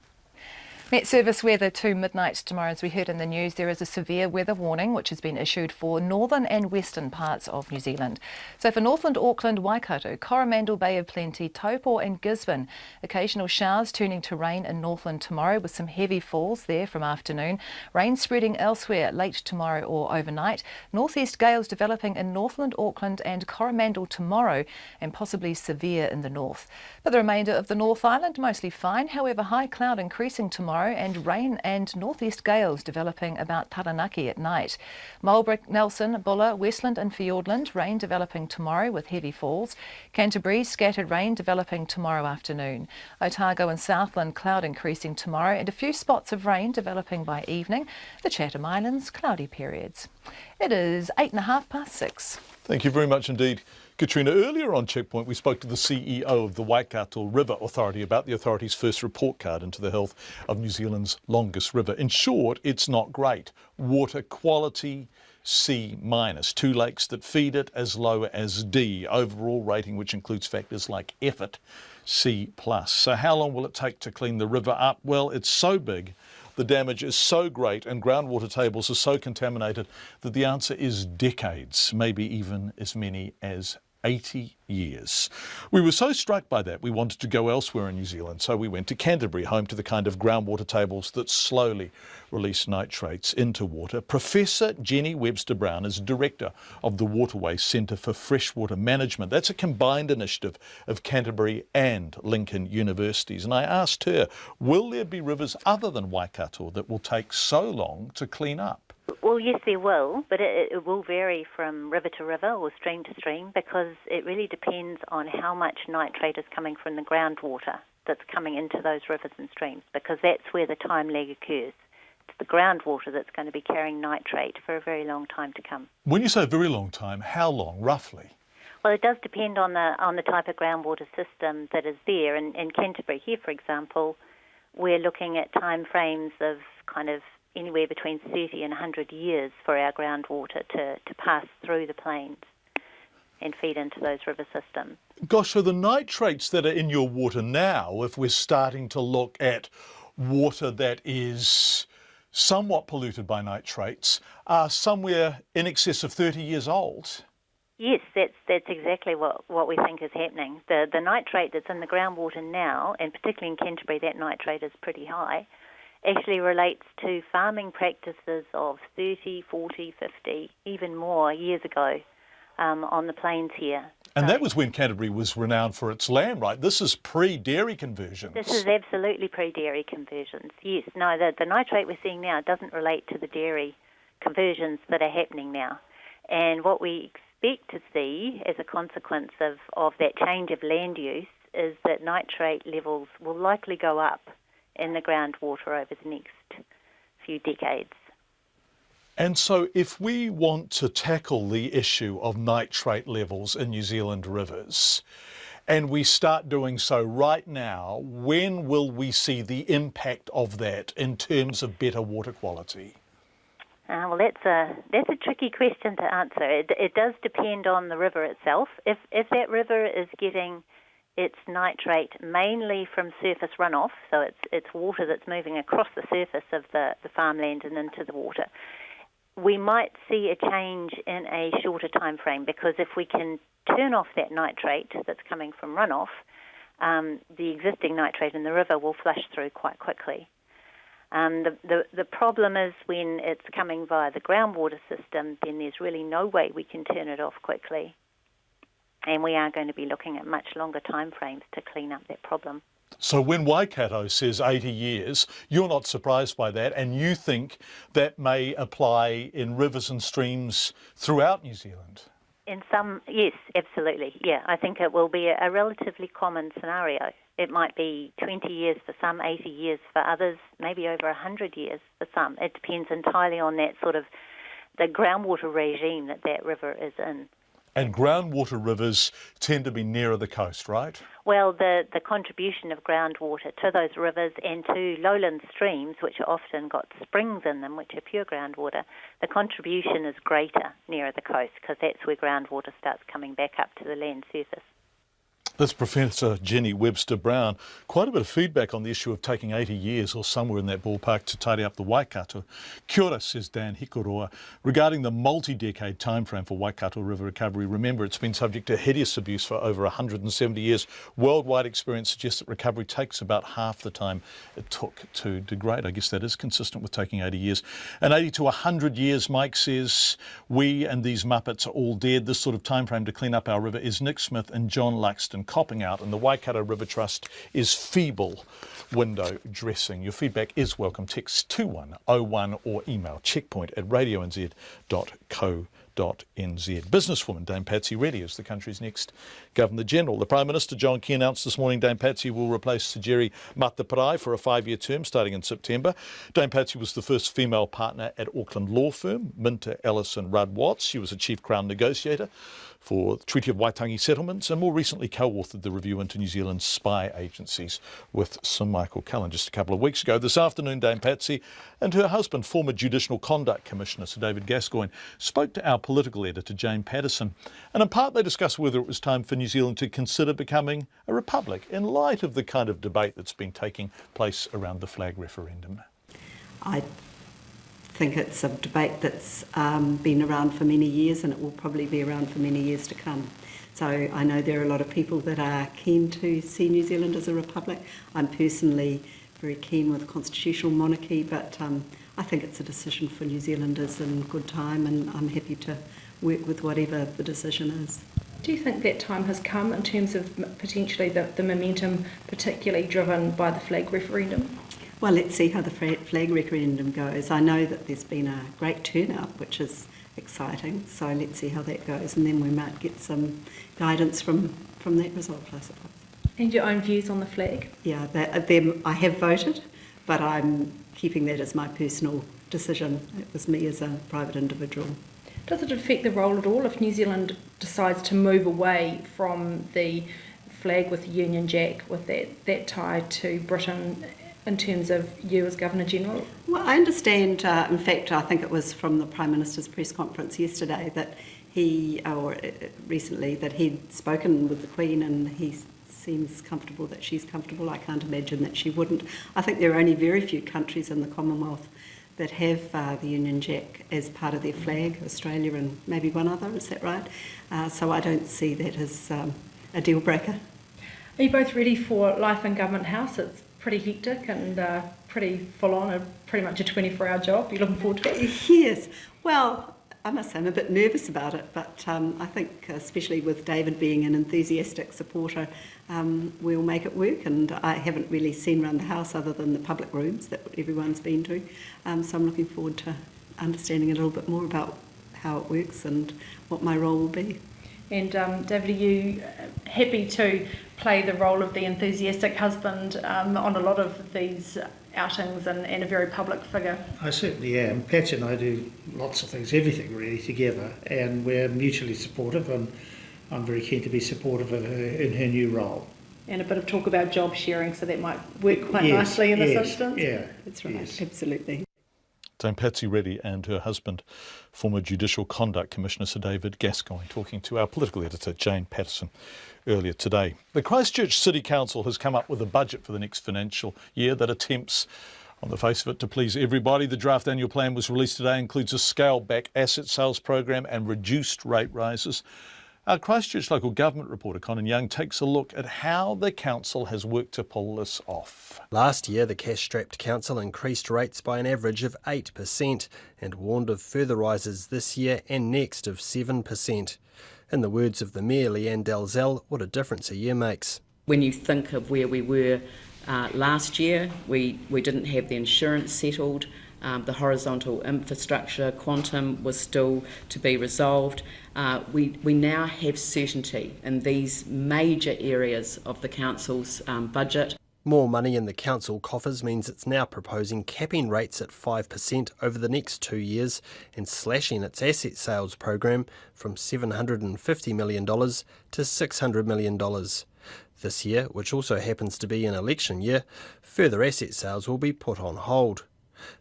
Met Service weather to midnight tomorrow. As we heard in the news, there is a severe weather warning which has been issued for northern and western parts of New Zealand. So for Northland, Auckland, Waikato, Coromandel, Bay of Plenty, Taupo and Gisborne, occasional showers turning to rain in Northland tomorrow with some heavy falls there from afternoon. Rain spreading elsewhere late tomorrow or overnight. Northeast gales developing in Northland, Auckland and Coromandel tomorrow and possibly severe in the north. But the remainder of the North Island mostly fine. However, high cloud increasing tomorrow and rain and northeast gales developing about Taranaki at night. Marlborough, Nelson, Buller, Westland and Fiordland, rain developing tomorrow with heavy falls. Canterbury, scattered rain developing tomorrow afternoon. Otago and Southland, cloud increasing tomorrow and a few spots of rain developing by evening. The Chatham Islands, cloudy periods. It is 6:08. Thank you very much indeed, Katrina. Earlier on Checkpoint, we spoke to the CEO of the Waikato River Authority about the authority's first report card into the health of New Zealand's longest river. In short, it's not great. Water quality, C-, 2 lakes that feed it as low as D. Overall rating, which includes factors like effort, C+. So how long will it take to clean the river up? Well, it's so big, the damage is so great, and groundwater tables are so contaminated that the answer is decades, maybe even as many as 80 years. We were so struck by that we wanted to go elsewhere in New Zealand, so we went to Canterbury, home to the kind of groundwater tables that slowly release nitrates into water. Professor Jenny Webster-Brown is Director of the Waterways Centre for Freshwater Management. That's a combined initiative of Canterbury and Lincoln Universities. And I asked her, will there be rivers other than Waikato that will take so long to clean up? Well, yes, there will, but it will vary from river to river or stream to stream, because it really depends on how much nitrate is coming from the groundwater that's coming into those rivers and streams, because that's where the time lag occurs. It's the groundwater that's going to be carrying nitrate for a very long time to come. When you say very long time, how long, roughly? Well, it does depend on the type of groundwater system that is there. In Canterbury here, for example, we're looking at time frames of kind of anywhere between 30 and 100 years for our groundwater to pass through the plains and feed into those river systems. Gosh, so the nitrates that are in your water now, if we're starting to look at water that is somewhat polluted by nitrates, are somewhere in excess of 30 years old? Yes, that's exactly what we think is happening. The nitrate that's in the groundwater now, and particularly in Canterbury, that nitrate is pretty high, actually relates to farming practices of 30, 40, 50, even more years ago on the plains here. And that was when Canterbury was renowned for its lamb, right? This is pre-dairy conversions. This is absolutely pre-dairy conversions, yes. No, the nitrate we're seeing now doesn't relate to the dairy conversions that are happening now. And what we expect to see as a consequence of that change of land use is that nitrate levels will likely go up in the groundwater over the next few decades. And so if we want to tackle the issue of nitrate levels in New Zealand rivers, and we start doing so right now, when will we see the impact of that in terms of better water quality? Well, that's a tricky question to answer. It does depend on the river itself. If that river is getting its nitrate mainly from surface runoff, so it's water that's moving across the surface of the farmland and into the water, we might see a change in a shorter time frame, because if we can turn off that nitrate that's coming from runoff, the existing nitrate in the river will flush through quite quickly. The problem is when it's coming via the groundwater system, then there's really no way we can turn it off quickly. And we are going to be looking at much longer time frames to clean up that problem. So when Waikato says 80 years, you're not surprised by that, and you think that may apply in rivers and streams throughout New Zealand? In some, yes, absolutely. Yeah, I think it will be a relatively common scenario. It might be 20 years for some, 80 years for others, maybe over 100 years for some. It depends entirely on that sort of the groundwater regime that river is in. And groundwater rivers tend to be nearer the coast, right? Well, the contribution of groundwater to those rivers and to lowland streams, which are often got springs in them, which are pure groundwater, the contribution is greater nearer the coast, because that's where groundwater starts coming back up to the land surface. That's Professor Jenny Webster-Brown. Quite a bit of feedback on the issue of taking 80 years or somewhere in that ballpark to tidy up the Waikato. Kia ora, says Dan Hikoroa. Regarding the multi-decade timeframe for Waikato River recovery, remember it's been subject to hideous abuse for over 170 years. Worldwide experience suggests that recovery takes about half the time it took to degrade. I guess that is consistent with taking 80 years. And 80 to 100 years, Mike says, we and these Muppets are all dead. This sort of timeframe to clean up our river is Nick Smith and John Luxton copping out, and the Waikato River Trust is feeble window dressing. Your feedback is welcome. Text 2101 or email checkpoint@radionz.co.nz. Businesswoman Dame Patsy Reddy is the country's next Governor-General. The Prime Minister, John Campbell, announced this morning Dame Patsy will replace Sejiri Mataparai for a 5-year term starting in September. Dame Patsy was the first female partner at Auckland law firm Minter Ellison Rudd Watts. She was a chief Crown negotiator for the Treaty of Waitangi settlements and more recently co-authored the review into New Zealand's spy agencies with Sir Michael Cullen just a couple of weeks ago. This afternoon, Dame Patsy and her husband, former Judicial Conduct Commissioner Sir David Gascoigne, spoke to our political editor Jane Patterson, and in part they discussed whether it was time for New Zealand to consider becoming a republic in light of the kind of debate that's been taking place around the flag referendum. I think it's a debate that's been around for many years, and it will probably be around for many years to come. So I know there are a lot of people that are keen to see New Zealand as a republic. I'm personally very keen with constitutional monarchy, but I think it's a decision for New Zealanders in good time, and I'm happy to work with whatever the decision is. Do you think that time has come in terms of potentially the momentum, particularly driven by the flag referendum? Well, let's see how the flag referendum goes. I know that there's been a great turnout, which is exciting, so let's see how that goes, and then we might get some guidance from that result, I suppose. And your own views on the flag? Yeah, I have voted, but I'm keeping that as my personal decision. It was me as a private individual. Does it affect the role at all if New Zealand decides to move away from the flag with the Union Jack, with that tie to Britain, in terms of you as Governor-General? Well, I understand, in fact, I think it was from the Prime Minister's press conference yesterday that recently, that he'd spoken with the Queen and he seems comfortable that she's comfortable. I can't imagine that she wouldn't. I think there are only very few countries in the Commonwealth that have the Union Jack as part of their flag, Australia and maybe one other, is that right? So I don't see that as a deal breaker. Are you both ready for life in Government House? It's pretty hectic and pretty full on, pretty much a 24-hour job. Are you looking forward to it? Yes. Well, I must say I'm a bit nervous about it, but I think especially with David being an enthusiastic supporter, we'll make it work, and I haven't really seen around the house other than the public rooms that everyone's been to, so I'm looking forward to understanding a little bit more about how it works and what my role will be. And David, are you happy to play the role of the enthusiastic husband on a lot of these outings and a very public figure? I certainly am. Patsy and I do lots of things, everything really, together, and we're mutually supportive, and I'm very keen to be supportive of her in her new role. And a bit of talk about job sharing, so that might work quite nicely in this instance? Yeah, that's right, absolutely. Dame Patsy Reddy and her husband, former Judicial Conduct Commissioner Sir David Gascoigne, talking to our political editor Jane Patterson earlier today. The Christchurch City Council has come up with a budget for the next financial year that attempts, on the face of it, to please everybody. The draft annual plan was released today, includes a scaled-back asset sales program and reduced rate rises. Our Christchurch local government reporter Conan Young takes a look at how the council has worked to pull this off. Last year, the cash-strapped council increased rates by an average of 8% and warned of further rises this year and next of 7%. In the words of the Mayor, Leanne Dalzell, what a difference a year makes. When you think of where we were last year, we didn't have the insurance settled. The horizontal infrastructure quantum was still to be resolved. We now have certainty in these major areas of the council's budget. More money in the council coffers means it's now proposing capping rates at 5% over the next 2 years and slashing its asset sales program from $750 million to $600 million. This year, which also happens to be an election year, further asset sales will be put on hold.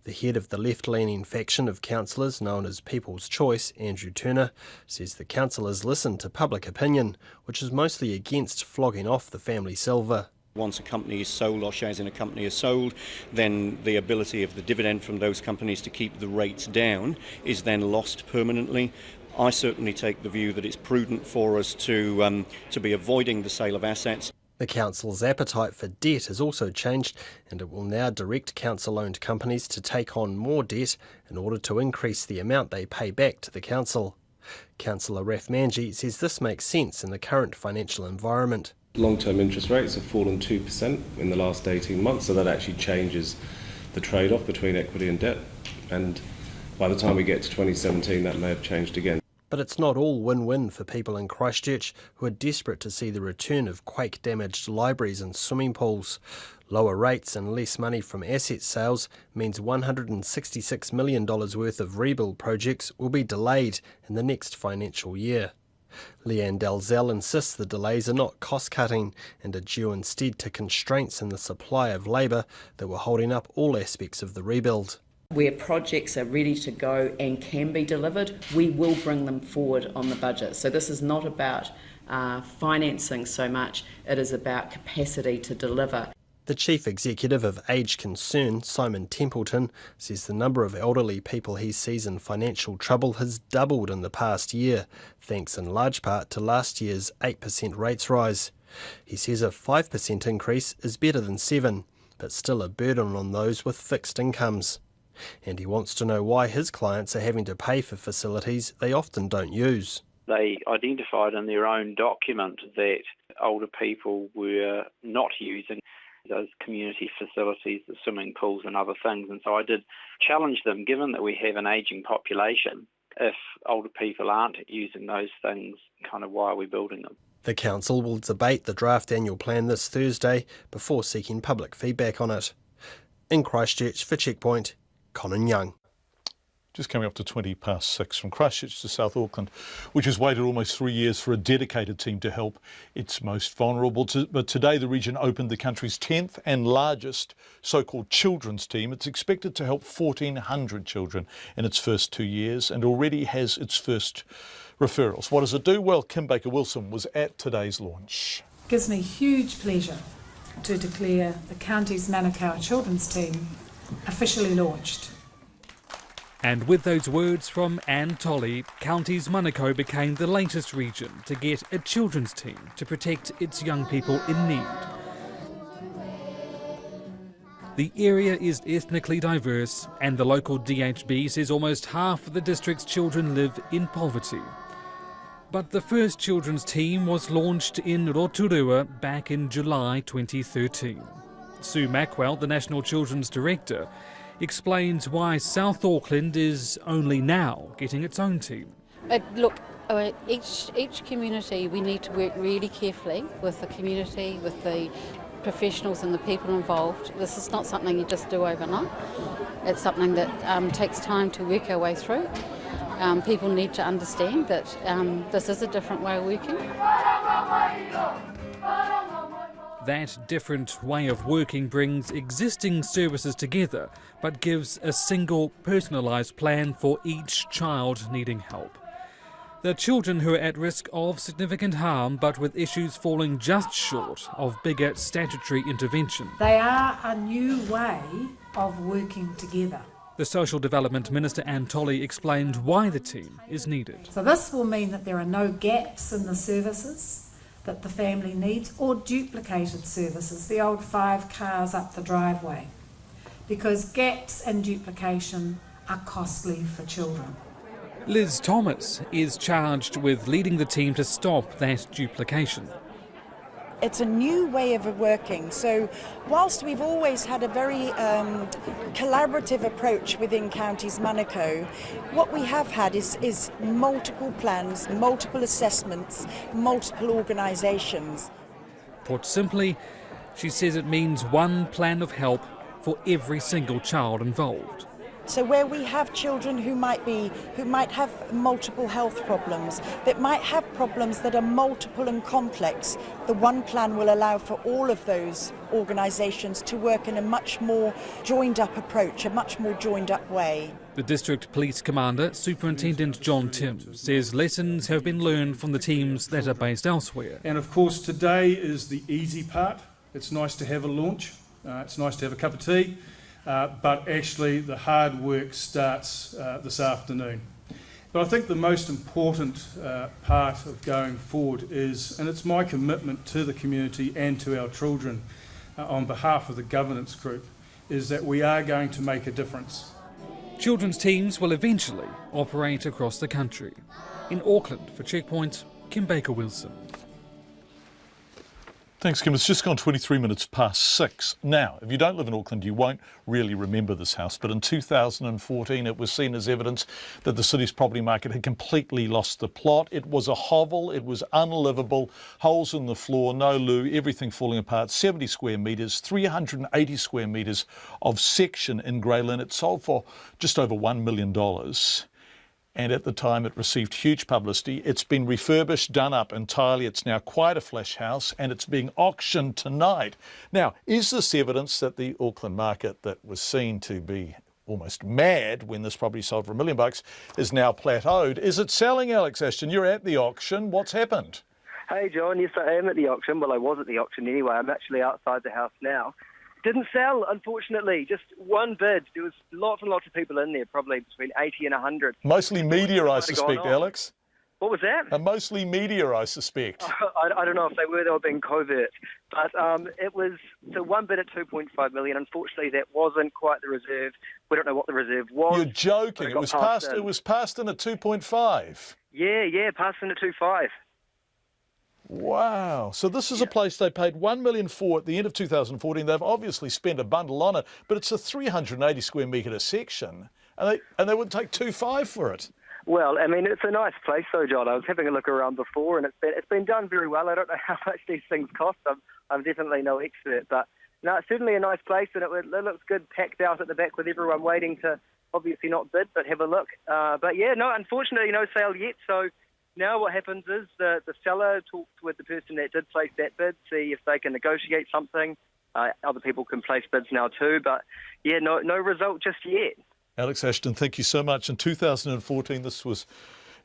The head of the left-leaning faction of councillors, known as People's Choice, Andrew Turner, says the councillors listen to public opinion, which is mostly against flogging off the family silver. Once a company is sold or shares in a company are sold, then the ability of the dividend from those companies to keep the rates down is then lost permanently. I certainly take the view that it's prudent for us to be avoiding the sale of assets. The council's appetite for debt has also changed, and it will now direct council-owned companies to take on more debt in order to increase the amount they pay back to the council. Councillor Raf Manji says this makes sense in the current financial environment. Long-term interest rates have fallen 2% in the last 18 months, so that actually changes the trade-off between equity and debt. And by the time we get to 2017, that may have changed again. But it's not all win-win for people in Christchurch who are desperate to see the return of quake-damaged libraries and swimming pools. Lower rates and less money from asset sales means $166 million worth of rebuild projects will be delayed in the next financial year. Leanne Dalzell insists the delays are not cost-cutting and are due instead to constraints in the supply of labour that were holding up all aspects of the rebuild. Where projects are ready to go and can be delivered, we will bring them forward on the budget. So this is not about financing so much, it is about capacity to deliver. The Chief Executive of Age Concern, Simon Templeton, says the number of elderly people he sees in financial trouble has doubled in the past year, thanks in large part to last year's 8% rates rise. He says a 5% increase is better than 7%, but still a burden on those with fixed incomes. And he wants to know why his clients are having to pay for facilities they often don't use. They identified in their own document that older people were not using those community facilities, the swimming pools and other things. And so I did challenge them, given that we have an ageing population, if older people aren't using those things, kind of why are we building them? The council will debate the draft annual plan this Thursday before seeking public feedback on it. In Christchurch for Checkpoint, Conan Young. Just coming up to 6:20 from Christchurch to South Auckland, which has waited almost 3 years for a dedicated team to help its most vulnerable. But today the region opened the country's 10th and largest so-called children's team. It's expected to help 1,400 children in its first 2 years and already has its first referrals. What does it do? Well, Kim Baker-Wilson was at today's launch. It gives me huge pleasure to declare the county's Manukau children's team officially launched. And with those words from Anne Tolley, Counties Manukau became the latest region to get a children's team to protect its young people in need. The area is ethnically diverse, and the local DHB says almost half of the district's children live in poverty. But the first children's team was launched in Rotorua back in July 2013. Sue Mackwell, the National Children's Director, explains why South Auckland is only now getting its own team. Look, each community, we need to work really carefully with the community, with the professionals and the people involved. This is not something you just do overnight. It's something that takes time to work our way through. People need to understand that this is a different way of working. That different way of working brings existing services together, but gives a single personalised plan for each child needing help. The children who are at risk of significant harm, but with issues falling just short of bigger statutory intervention. They are a new way of working together. The Social Development Minister Anne Tolley explained why the team is needed. So this will mean that there are no gaps in the services that the family needs, or duplicated services, the old 5 cars up the driveway, because gaps and duplication are costly for children. Liz Thomas is charged with leading the team to stop that duplication. It's a new way of working. So whilst we've always had a very collaborative approach within Counties Manukau, what we have had is multiple plans, multiple assessments, multiple organisations. Put simply, she says it means one plan of help for every single child involved. So where we have children who might have multiple health problems, that might have problems that are multiple and complex, the one plan will allow for all of those organisations to work in a much more joined up approach, a much more joined up way. The District Police Commander, Superintendent John Tim, says lessons have been learned from the teams that are based elsewhere. And of course today is the easy part. It's nice to have a launch, it's nice to have a cup of tea. But actually the hard work starts this afternoon. But I think the most important part of going forward is, and it's my commitment to the community and to our children on behalf of the governance group, is that we are going to make a difference. Children's teams will eventually operate across the country. In Auckland for Checkpoint, Kim Baker-Wilson. Thanks, Kim. It's just gone 23 minutes past 6. Now, if you don't live in Auckland, you won't really remember this house, but in 2014 it was seen as evidence that the city's property market had completely lost the plot. It was a hovel, it was unlivable, holes in the floor, no loo, everything falling apart, 70 square metres, 380 square metres of section in Grey Lynn. It sold for just over $1 million. And at the time it received huge publicity. It's been refurbished, done up entirely. It's now quite a flash house and it's being auctioned tonight. Now, is this evidence that the Auckland market that was seen to be almost mad when this property sold for $1 million is now plateaued? Is it selling, Alex Ashton? You're at the auction. What's happened? Hey, John. Yes, I am at the auction. Well, I was at the auction anyway. I'm actually outside the house now. Didn't sell, unfortunately. Just one bid. There was lots and lots of people in there, probably between 80 and 100. Mostly media, I suspect, Alex. What was that? Mostly media, I suspect. I don't know if they were being covert. But it was, so one bid at $2.5 million. Unfortunately, that wasn't quite the reserve. We don't know what the reserve was. You're joking. It was passed in at 2.5. Yeah, passed in at 2.5. Wow. So this is a place they paid $1 million for at the end of 2014. They've obviously spent a bundle on it, but it's a 380 square metre section, and they would take 2.5 for it. Well, I mean, it's a nice place, though, John. I was having a look around before, and it's been done very well. I don't know how much these things cost. I'm definitely no expert, but no, it's certainly a nice place, and it looks good, packed out at the back with everyone waiting to obviously not bid, but have a look. But yeah, no, unfortunately, no sale yet. So now what happens is the seller talks with the person that did place that bid, see if they can negotiate something. Other people can place bids now too, but yeah, no result just yet. Alex Ashton, thank you so much. In 2014, this was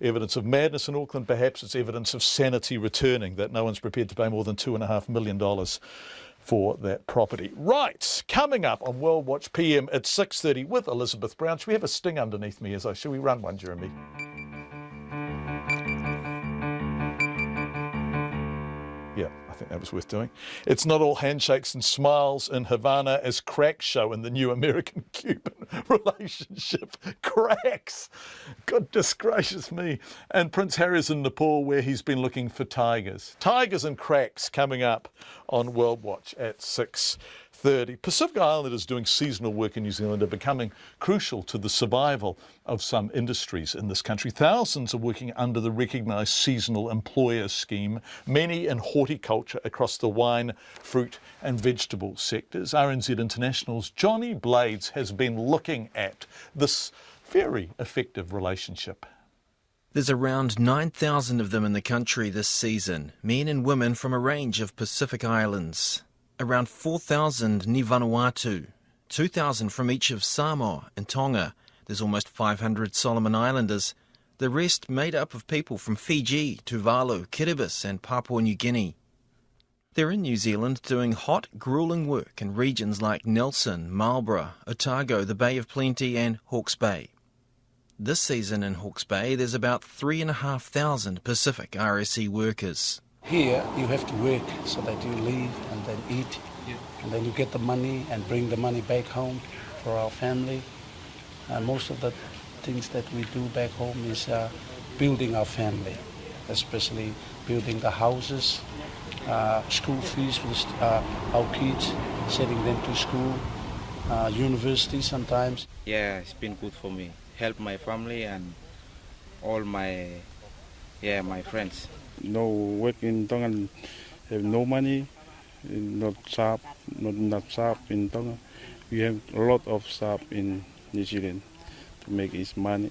evidence of madness in Auckland. Perhaps it's evidence of sanity returning, that no one's prepared to pay more than $2.5 million for that property. Right, coming up on World Watch PM at 6:30 with Elizabeth Brown. Should we have a sting underneath me should we run one, Jeremy? Yeah, I think that was worth doing. It's not all handshakes and smiles in Havana as cracks show in the new American-Cuban relationship. Cracks! Goodness gracious me. And Prince Harry's in Nepal where he's been looking for tigers. Tigers and cracks coming up on World Watch at 6:30. Pacific Islanders doing seasonal work in New Zealand are becoming crucial to the survival of some industries in this country. Thousands are working under the recognised seasonal employer scheme, many in horticulture across the wine, fruit and vegetable sectors. RNZ International's Johnny Blades has been looking at this very effective relationship. There's around 9,000 of them in the country this season, men and women from a range of Pacific Islands. Around 4,000 near Vanuatu, 2,000 from each of Samoa and Tonga. There's almost 500 Solomon Islanders. The rest made up of people from Fiji, Tuvalu, Kiribati and Papua New Guinea. They're in New Zealand doing hot, gruelling work in regions like Nelson, Marlborough, Otago, the Bay of Plenty and Hawke's Bay. This season in Hawke's Bay, there's about 3,500 Pacific RSE workers. Here you have to work so that you live and then eat, and then you get the money and bring the money back home for our family. Most of the things that we do back home is building our family, especially building the houses, school fees for our kids, sending them to school, university sometimes. Yeah, it's been good for me. Help my family and all my friends. No work in Tonga, have no money, not staff in Tonga. We have a lot of staff in New Zealand to make his money.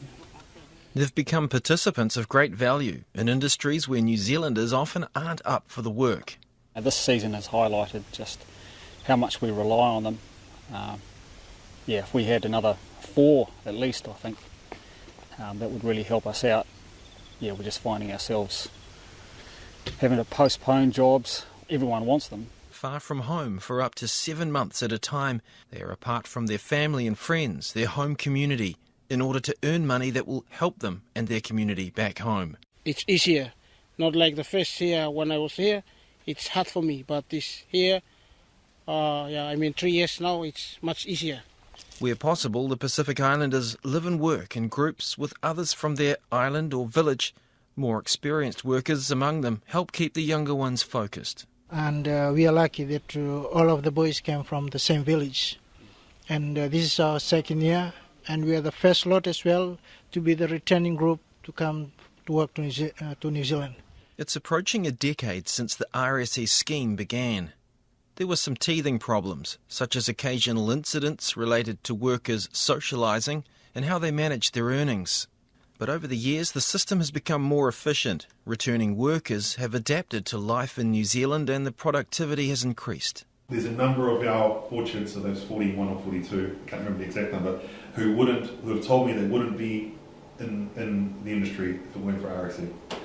They've become participants of great value in industries where New Zealanders often aren't up for the work. This season has highlighted just how much we rely on them. If we had another 4 at least, I think that would really help us out. We're just finding ourselves having to postpone jobs. Everyone wants them. Far from home for up to 7 months at a time, they are apart from their family and friends, their home community, in order to earn money that will help them and their community back home. It's easier, not like the first year when I was here. It's hard for me, but this here, 3 years now, it's much easier. Where possible, the Pacific Islanders live and work in groups with others from their island or village. More experienced workers among them help keep the younger ones focused. And we are lucky that all of the boys came from the same village. And this is our second year, and we are the first lot as well to be the returning group to come to work to New Zealand. It's approaching a decade since the RSZ scheme began. There were some teething problems, such as occasional incidents related to workers socialising and how they managed their earnings. But over the years, the system has become more efficient. Returning workers have adapted to life in New Zealand and the productivity has increased. There's a number of our orchards, so those 41 or 42, I can't remember the exact number, who have told me they wouldn't be in the industry if it weren't for RSZ. It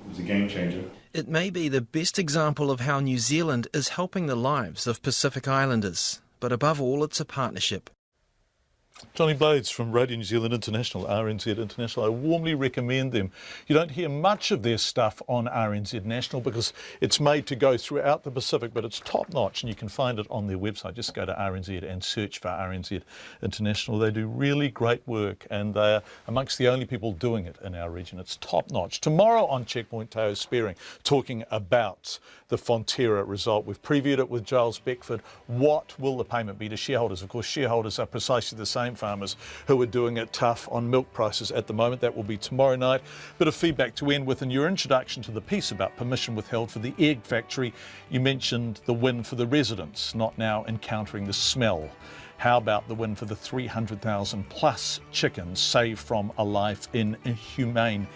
was a game changer. It may be the best example of how New Zealand is helping the lives of Pacific Islanders, but above all, it's a partnership. Johnny Blades from Radio New Zealand International, RNZ International. I warmly recommend them. You don't hear much of their stuff on RNZ National because it's made to go throughout the Pacific, but it's top notch and you can find it on their website. Just go to RNZ and search for RNZ International. They do really great work and they're amongst the only people doing it in our region. It's top notch. Tomorrow on Checkpoint, Teo Spearing, talking about the Fonterra result. We've previewed it with Giles Beckford. What will the payment be to shareholders? Of course, shareholders are precisely the same farmers who are doing it tough on milk prices at the moment. That will be tomorrow night. Bit of feedback to end with. In your introduction to the piece about permission withheld for the egg factory, you mentioned the win for the residents, not now encountering the smell. How about the win for the 300,000 plus chickens saved from a life in inhumane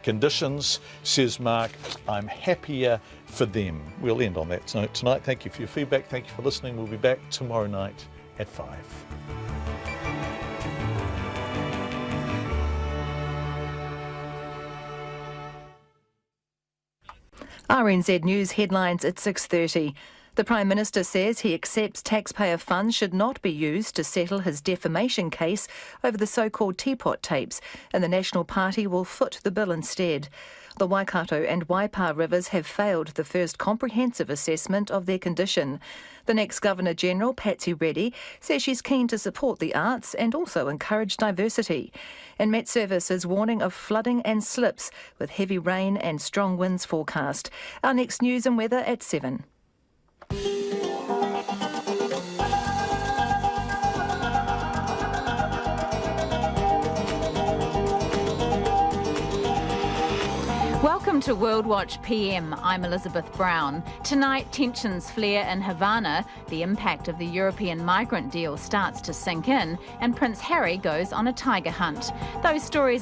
conditions? Says Mark, I'm happier for them. We'll end on that note tonight. Thank you for your feedback. Thank you for listening. We'll be back tomorrow night at 5. RNZ News headlines at 6:30. The Prime Minister says he accepts taxpayer funds should not be used to settle his defamation case over the so-called teapot tapes, and the National Party will foot the bill instead. The Waikato and Waipa rivers have failed the first comprehensive assessment of their condition. The next Governor-General, Patsy Reddy, says she's keen to support the arts and also encourage diversity. And Met Service is warning of flooding and slips with heavy rain and strong winds forecast. Our next news and weather at 7. Welcome to World Watch PM. I'm Elizabeth Brown. Tonight, tensions flare in Havana, the impact of the European migrant deal starts to sink in, and Prince Harry goes on a tiger hunt. Those stories